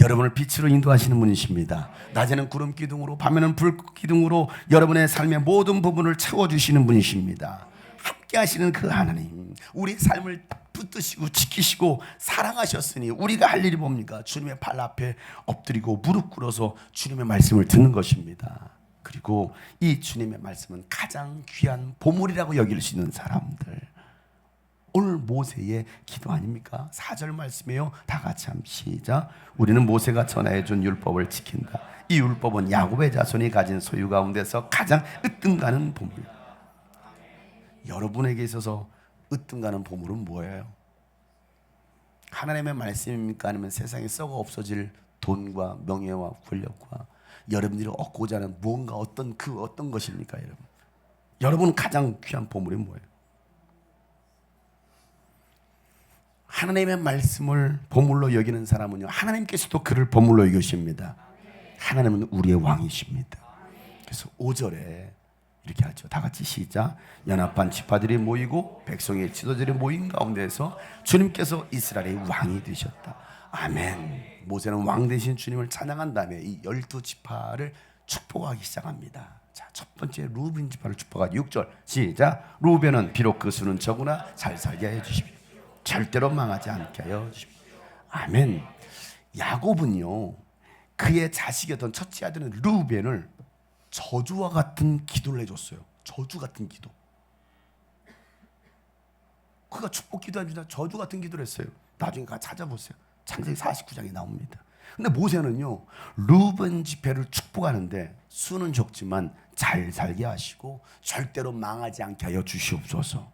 여러분을 빛으로 인도하시는 분이십니다. 낮에는 구름 기둥으로 밤에는 불 기둥으로 여러분의 삶의 모든 부분을 채워주시는 분이십니다. 함께 하시는 그 하나님, 우리 삶을 붙드시고 지키시고 사랑하셨으니 우리가 할 일이 뭡니까? 주님의 발 앞에 엎드리고 무릎 꿇어서 주님의 말씀을 듣는 것입니다. 그리고 이 주님의 말씀은 가장 귀한 보물이라고 여길 수 있는 사람들, 오늘 모세의 기도 아닙니까? 4절 말씀이에요. 다 같이 한번 시작. 우리는 모세가 전하여 준 율법을 지킨다. 이 율법은 야곱의 자손이 가진 소유 가운데서 가장 으뜸가는 보물. 여러분에게 있어서 으뜸가는 보물은 뭐예요? 하나님의 말씀입니까? 아니면 세상에 썩어 없어질 돈과 명예와 권력과 여러분들이 얻고자 하는 무언가 어떤 것입니까? 여러분 가장 귀한 보물이 뭐예요? 하나님의 말씀을 보물로 여기는 사람은요, 하나님께서도 그를 보물로 여기십니다. 하나님은 우리의 왕이십니다. 그래서 5절에 이렇게 하죠. 다 같이 시작. 연합한 지파들이 모이고 백성의 지도자들이 모인 가운데서 주님께서 이스라엘의 왕이 되셨다. 아멘. 모세는 왕 되신 주님을 찬양한 다음에 이 12지파를 축복하기 시작합니다. 자, 첫 번째 루벤 지파를 축복하죠. 6절 시작. 루벤은 비록 그 수는 적으나 잘 살게 해 주십시오. 절대로 망하지 않게 하여 주십시오. 아멘. 야곱은요, 그의 자식이었던 첫째 아들은 루벤을 저주와 같은 기도를 해줬어요. 저주 같은 기도. 그가 축복 기도합니다. 저주 같은 기도를 했어요. 나중에 가 찾아보세요. 창세기 49장에 나옵니다. 근데 모세는요, 루벤 지파를 축복하는데 수는 적지만 잘 살게 하시고 절대로 망하지 않게 하여 주시옵소서.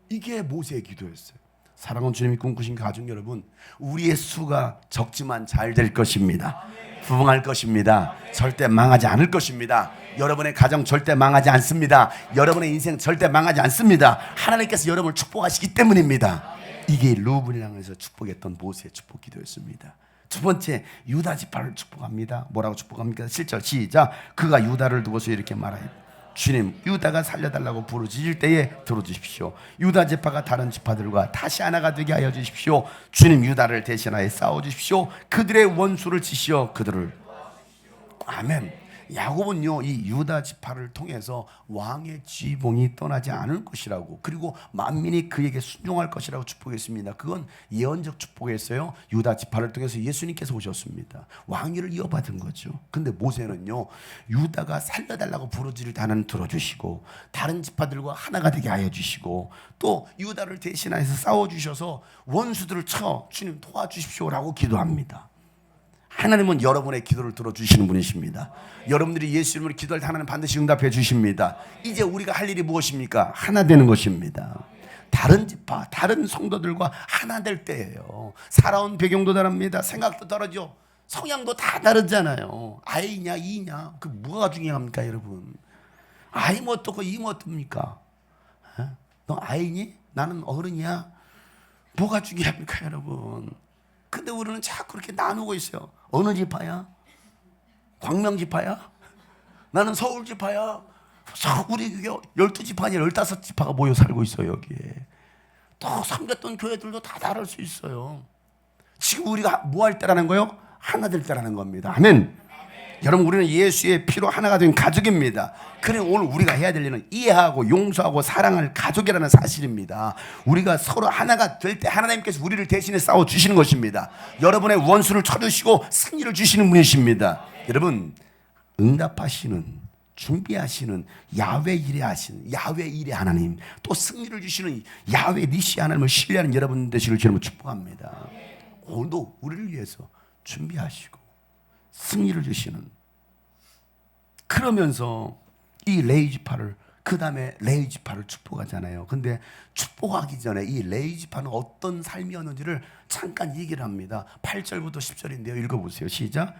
이게 모세의 기도였어요. 사랑하는 주님이 꿈꾸신 가족 여러분, 우리의 수가 적지만 잘 될 것입니다. 부흥할 것입니다. 절대 망하지 않을 것입니다. 여러분의 가정 절대 망하지 않습니다. 여러분의 인생 절대 망하지 않습니다. 하나님께서 여러분을 축복하시기 때문입니다. 이게 루벤이라고 해서 축복했던 모세의 축복 기도였습니다. 두 번째, 유다 지파를 축복합니다. 뭐라고 축복합니까? 7절 시작. 그가 유다를 두고서 이렇게 말하여 주님, 유다가 살려달라고 부르짖을 때에 들어주십시오. 유다 지파가 다른 지파들과 다시 하나가 되게 하여 주십시오. 주님, 유다를 대신하여 싸워주십시오. 그들의 원수를 치시어 그들을. 아멘. 야곱은요, 이 유다 지파를 통해서 왕의 지봉이 떠나지 않을 것이라고, 그리고 만민이 그에게 순종할 것이라고 축복했습니다. 그건 예언적 축복이었어요. 유다 지파를 통해서 예수님께서 오셨습니다. 왕위를 이어받은 거죠. 근데 모세는요, 유다가 살려달라고 부르짖을 때 하나님 들어주시고 다른 지파들과 하나가 되게 하여 주시고 또 유다를 대신해서 싸워주셔서 원수들을 쳐 주님 도와주십시오라고 기도합니다. 하나님은 여러분의 기도를 들어주시는 분이십니다. 여러분들이 예수 이름으로 기도할 때 하나님 반드시 응답해 주십니다. 이제 우리가 할 일이 무엇입니까? 하나 되는 것입니다. 다른 지파, 다른 성도들과 하나 될 때예요. 살아온 배경도 다릅니다. 생각도 다르죠. 성향도 다 다르잖아요. 아이냐 이냐, 그 뭐가 중요합니까 여러분? 아이 뭐 어떻고 이 뭐 어떻습니까? 너 아이니? 나는 어른이야? 뭐가 중요합니까 여러분? 근데 우리는 자꾸 그렇게 나누고 있어요. 어느 지파야? 광명지파야? 나는 서울지파야? 우리 12지파 아니라 15지파가 모여 살고 있어요. 여기에 또 섬겼던 교회들도 다 다를 수 있어요. 지금 우리가 뭐 할 때라는 거요? 하나 될 때라는 겁니다. 아멘. 여러분, 우리는 예수의 피로 하나가 된 가족입니다. 그래, 오늘 우리가 해야 될 일은 이해하고 용서하고 사랑할 가족이라는 사실입니다. 우리가 서로 하나가 될 때 하나님께서 우리를 대신해 싸워주시는 것입니다. 여러분의 원수를 쳐주시고 승리를 주시는 분이십니다. 여러분, 응답하시는, 준비하시는 야훼 일에 하시는 야훼 일의 하나님, 또 승리를 주시는 야훼 니시 하나님을 신뢰하는 여러분 되시길 주님을 축복합니다. 오늘도 우리를 위해서 준비하시고 승리를 주시는, 그러면서 이 레위 지파를 그 다음에 레위 지파를 축복하잖아요. 근데 축복하기 전에 이 레위 지파는 어떤 삶이었는지를 잠깐 얘기를 합니다. 8절부터 10절인데요. 읽어보세요. 시작.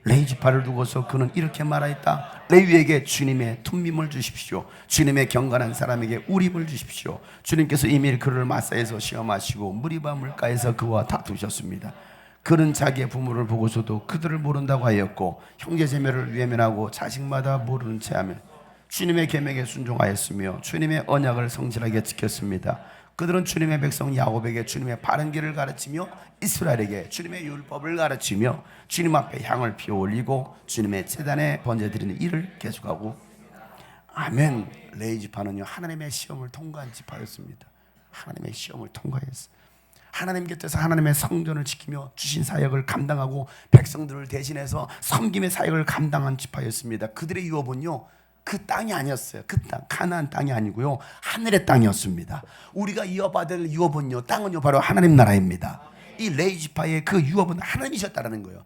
레위 지파를 두고서 그는 이렇게 말하였다. 레위에게 주님의 툰밈을 주십시오. 주님의 경건한 사람에게 우림을 주십시오. 주님께서 이미 그를 마사에서 시험하시고 무리바 물가에서 그와 다투셨습니다. 그는 자기의 부모를 보고서도 그들을 모른다고 하였고 형제자매를 외면하고 자식마다 모르는 체하며 주님의 계명에 순종하였으며 주님의 언약을 성실하게 지켰습니다. 그들은 주님의 백성 야곱에게 주님의 바른 길을 가르치며 이스라엘에게 주님의 율법을 가르치며 주님 앞에 향을 피워 올리고 주님의 제단에 번제드리는 일을 계속하고 아멘. 레위 지파는요 하나님의 시험을 통과한 지파였습니다. 하나님의 시험을 통과했어요. 하나님 곁에서 하나님의 성전을 지키며 주신 사역을 감당하고 백성들을 대신해서 섬김의 사역을 감당한 지파였습니다. 그들의 유업은요 그 땅이 아니었어요. 그 땅, 가나안 땅이 아니고요 하늘의 땅이었습니다. 우리가 이어받을 유업은요 땅은요 바로 하나님 나라입니다. 이 레위 지파의 그 유업은 하나님이셨다라는 거예요.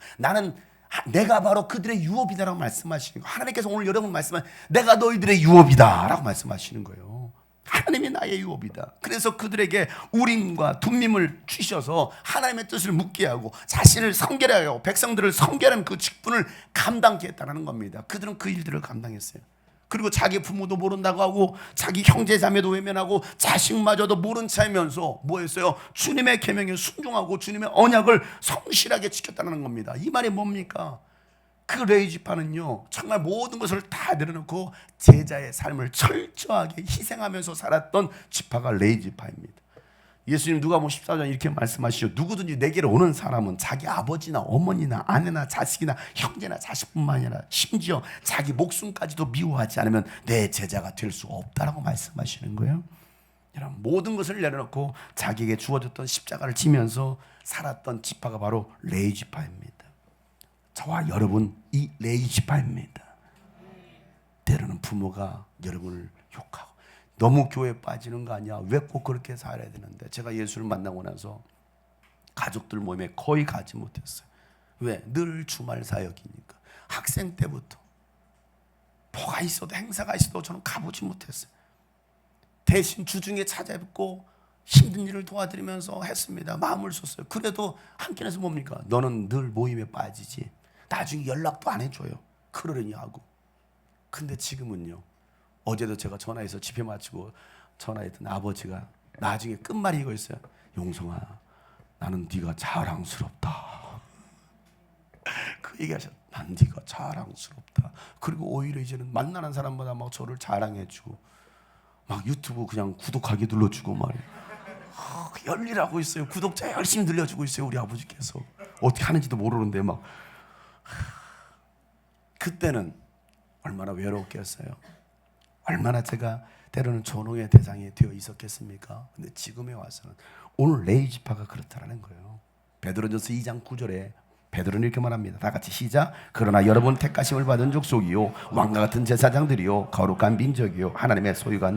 내가 바로 그들의 유업이다라고 말씀하시는 거예요. 하나님께서 오늘 여러분 말씀은 내가 너희들의 유업이다라고 말씀하시는 거예요. 하나님이 나의 유업이다. 그래서 그들에게 우림과 둠밈을 주셔서 하나님의 뜻을 묻게 하고 자신을 성결하게 하고 백성들을 성결한 그 직분을 감당케 했다는 겁니다. 그들은 그 일들을 감당했어요. 그리고 자기 부모도 모른다고 하고 자기 형제 자매도 외면하고 자식마저도 모른 채하면서 뭐 했어요? 주님의 계명에 순종하고 주님의 언약을 성실하게 지켰다는 겁니다. 이 말이 뭡니까? 그 레위 지파는요 정말 모든 것을 다 내려놓고 제자의 삶을 철저하게 희생하면서 살았던 지파가 레위 지파입니다. 예수님 누가복음 14장 이렇게 말씀하시죠. 누구든지 내게로 오는 사람은 자기 아버지나 어머니나 아내나 자식이나 형제나 자식뿐만 아니라 심지어 자기 목숨까지도 미워하지 않으면 내 제자가 될 수 없다라고 말씀하시는 거예요. 여러분 모든 것을 내려놓고 자기에게 주어졌던 십자가를 지면서 살았던 지파가 바로 레위 지파입니다. 저와 여러분 이 레위 지파입니다. 때로는 부모가 여러분을 욕하고 너무 교회에 빠지는 거 아니야? 왜 꼭 그렇게 살아야 되는데? 제가 예수를 만나고 나서 가족들 모임에 거의 가지 못했어요. 왜? 늘 주말 사역이니까. 학생 때부터 뭐가 있어도 행사가 있어도 저는 가보지 못했어요. 대신 주중에 찾아뵙고 힘든 일을 도와드리면서 했습니다. 마음을 썼어요. 그래도 한켠에서 뭡니까? 너는 늘 모임에 빠지지. 나중에 연락도 안 해줘요. 그러려니 하고. 근데 지금은요. 어제도 제가 전화해서 집회 마치고 전화했던 아버지가 나중에 끝말이 이거 있어요. 용성아, 나는 네가 자랑스럽다. 그 얘기하셨. 난 네가 자랑스럽다. 그리고 오히려 이제는 만나는 사람마다 막 저를 자랑해주고 막 유튜브 그냥 구독하기 눌러주고 말이에요. 열일하고 있어요. 구독자 열심히 늘려주고 있어요. 우리 아버지께서 어떻게 하는지도 모르는데 막 그때는 얼마나 외롭겠어요. 얼마나 제가 때로는 조롱의 대상이 되어 있었겠습니까? 근데 지금에 와서는 오늘 레위 지파가 그렇다라는 거예요. 베드로전서 2장 9절에 베드로는 이렇게 말합니다. 다 같이 시작. 그러나 여러분 택하심을 받은 족속이요 왕과 같은 제사장들이요 거룩한 민족이요 하나님의 소유가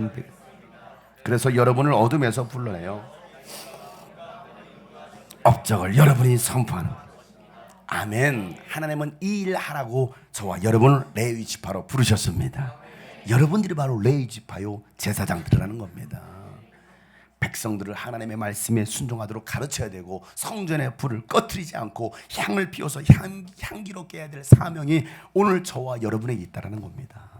그래서 여러분을 어둠에서 불러내요 업적을 여러분이 선포하는 아멘. 하나님은 이 일 하라고 저와 여러분을 레위 지파로 부르셨습니다. 여러분들이 바로 레위 지파요 제사장들이라는 겁니다. 백성들을 하나님의 말씀에 순종하도록 가르쳐야 되고 성전의 불을 꺼트리지 않고 향을 피워서 향기롭게 해야 될 사명이 오늘 저와 여러분에게 있다는 겁니다.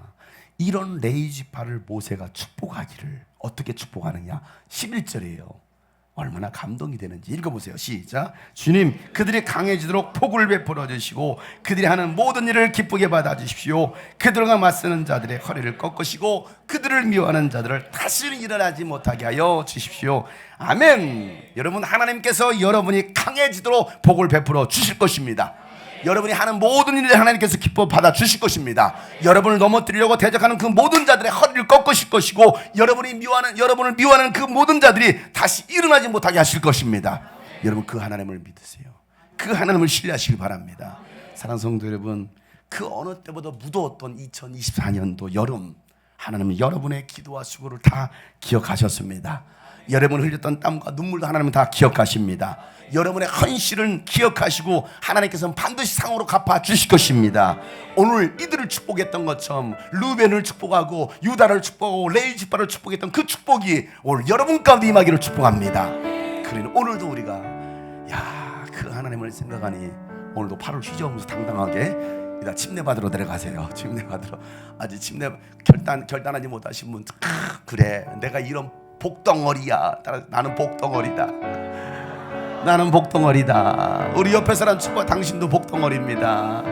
이런 레위 지파를 모세가 축복하기를 어떻게 축복하느냐 11절이에요. 얼마나 감동이 되는지 읽어보세요. 시작. 주님 그들이 강해지도록 복을 베풀어 주시고 그들이 하는 모든 일을 기쁘게 받아주십시오. 그들과 맞서는 자들의 허리를 꺾으시고 그들을 미워하는 자들을 다시는 일어나지 못하게 하여 주십시오. 아멘. 여러분 하나님께서 여러분이 강해지도록 복을 베풀어 주실 것입니다. 여러분이 하는 모든 일을 하나님께서 기뻐 받아 주실 것입니다. 여러분을 넘어뜨리려고 대적하는 그 모든 자들의 허리를 꺾으실 것이고 여러분을 미워하는 그 모든 자들이 다시 일어나지 못하게 하실 것입니다. 여러분 그 하나님을 믿으세요. 그 하나님을 신뢰하시기 바랍니다. 사랑하는 성도 여러분, 그 어느 때보다 무더웠던 2024년도 여름 하나님은 여러분의 기도와 수고를 다 기억하셨습니다. 여러분 흘렸던 땀과 눈물도 하나님은 다 기억하십니다. 여러분의 헌신은 기억하시고 하나님께서는 반드시 상으로 갚아 주실 것입니다. 오늘 이들을 축복했던 것처럼 루벤을 축복하고 유다를 축복하고 레위 지파를 축복했던 그 축복이 오늘 여러분 가운데 임하기를 축복합니다. 그러니 오늘도 우리가 그 하나님을 생각하니 오늘도 팔을 휘저으면서 당당하게 이따 침례 받으러 내려가세요. 침례 받으러. 아직 침례 결단하지 못하신 분, 그래 내가 이런 복덩어리야. 나는 복덩어리다. 나는 복덩어리다. 우리 옆에 사람 축복, 당신도 복덩어리입니다.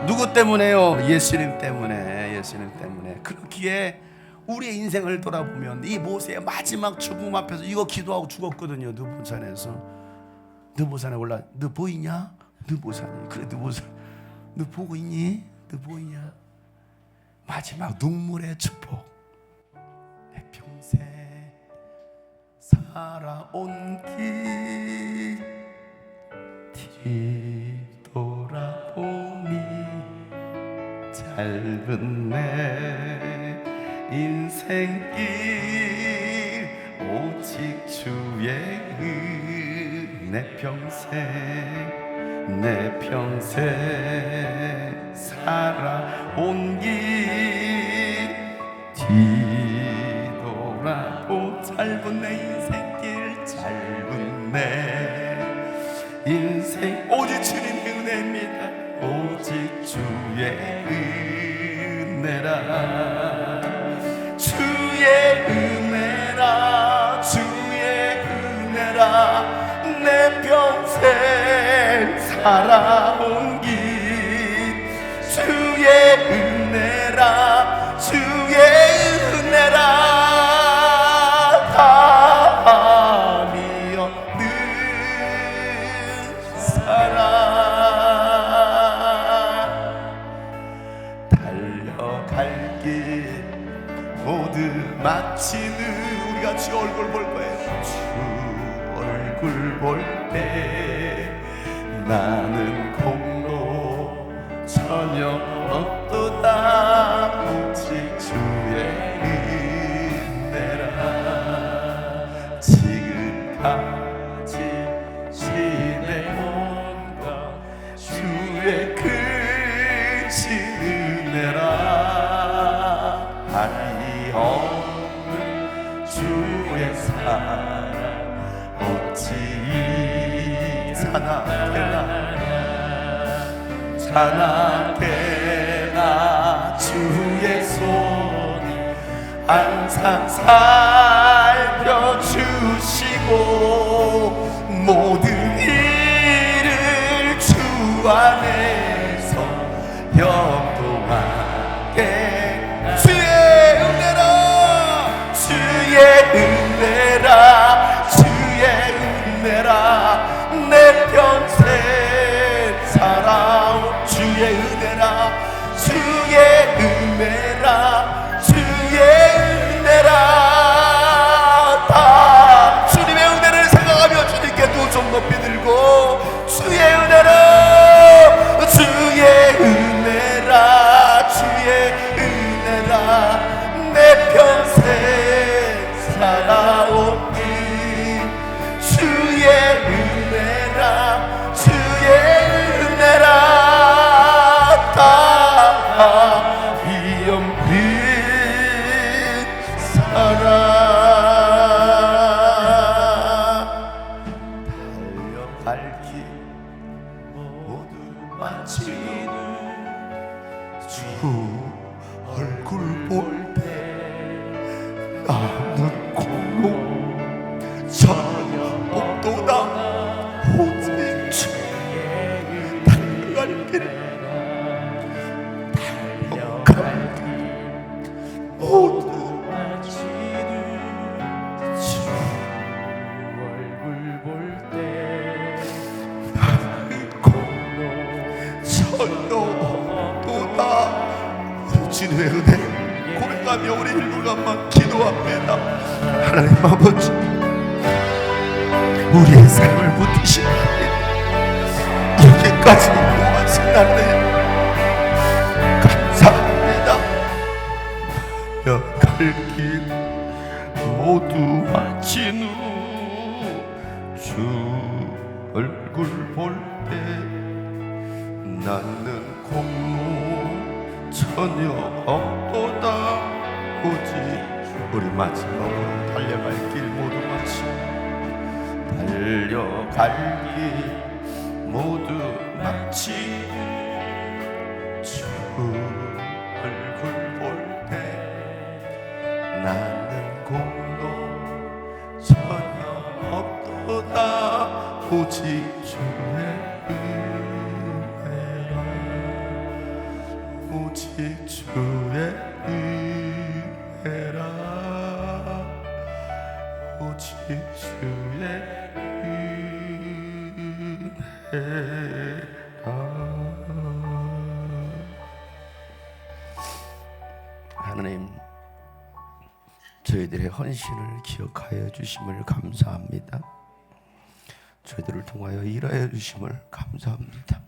누구 때문에요? 예수님 때문에. 예수님 때문에. 그렇기에 우리의 인생을 돌아보면 이 모세의 마지막 죽음 앞에서 이거 기도하고 죽었거든요. 느보산에서. 느보산에 올라. 너 보이냐? 느보산이. 그래 느보산. 너 보고 있니? 너 보이냐? 마지막 눈물의 축복. 내 평생 살아온 길 뒤돌아보니 짧은 내 인생길 오직 주의 내 평생 살아온 길 뒤돌아보 짧은 내 인생길 짧은 내 인생 오직 주님의 은혜입니다. 오직 주의 은혜라 주의 은혜라 주의 은혜라 내 평생 살아온 길 주의 은혜라 주의 은혜라 담이 없는 사랑 달려갈 길 모두 마치는 우리 같이 얼굴 볼 거예요. 주 얼굴 볼 때 나는 공로 전혀 없도다 오직 주의 은혜라 지금까지 지내온가 주의 크신 은혜라 한이 없는 주의 사랑 어찌 자나게나 주의 손이 항상 살펴주시고 모든 일을 주 안에서 형통하게 주의 은혜라 주의 은혜라 주의 은혜라 내 평생 살아온 주의 은혜라 주의 은혜라 주의 은혜라 다 주님의 은혜를 생각하며 주님께 두 손 높이 들고 주의 은혜라 주의 은혜라 주의 은혜라 내 평생 살아온 길 주의 은혜라 주의 은혜라 다 비엄빛 사랑 달려갈 길 모두 마치는 주 얼굴 볼 때 나는 공로 전혀 없도다 오직 주의 달려갈 길 모두 마치는 주 얼굴 볼 때 나는 공로 전혀 없도다 주님의 은혜 고백하며 우리 일부간만 기도합니다. 하나님 아버지 우리의 삶을 붙드신 여기까지 도와주셨네요. 감사합니다. 여갈 길 모두 마치 낳는 공로 전혀 없도다. 오직 우리 마지막으로 달려갈 길 모두 마치 달려갈 길 모두 마치 주 얼굴 볼 때 나는 공로 전혀 없도다. 오직 주의 은혜라. 오직 주의 은혜라. 오직 주의 하나님, 저희들의 헌신을 기억하여 주심을 감사합니다. 저희들을 통하여 일하여 주심을 감사합니다.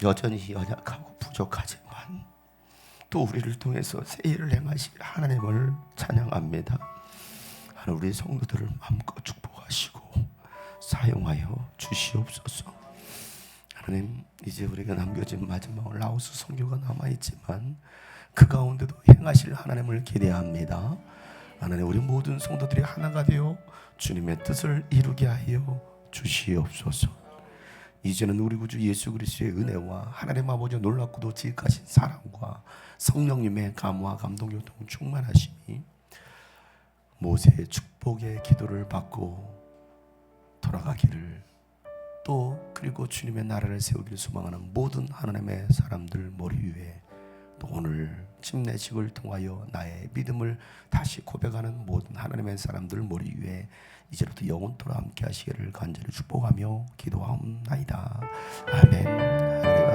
여전히 연약하고 부족하지만 또 우리를 통해서 새 일을 행하실 하나님을 찬양합니다. 하나님, 우리 성도들을 마음껏 축복하시고 사용하여 주시옵소서. 하나님, 이제 우리가 남겨진 마지막 라오스 선교가 남아있지만 그 가운데도 행하실 하나님을 기대합니다. 하나님, 우리 모든 성도들이 하나가 되어 주님의 뜻을 이루게 하여 주시옵소서. 이제는 우리 구주 예수 그리스도의 은혜와 하나님 아버지의 놀랍고도 지극하신 사랑과 성령님의 감화 감동 교통 충만하심이 모세의 축복의 기도를 받고 돌아가기를, 또 그리고 주님의 나라를 세우기를 소망하는 모든 하나님의 사람들 머리 위에, 또 오늘 침례식을 통하여 나의 믿음을 다시 고백하는 모든 하나님의 사람들 머리 위에 이제부터 영원토록 함께 하시기를 간절히 축복하며 기도하옵나이다. 아멘. 하나님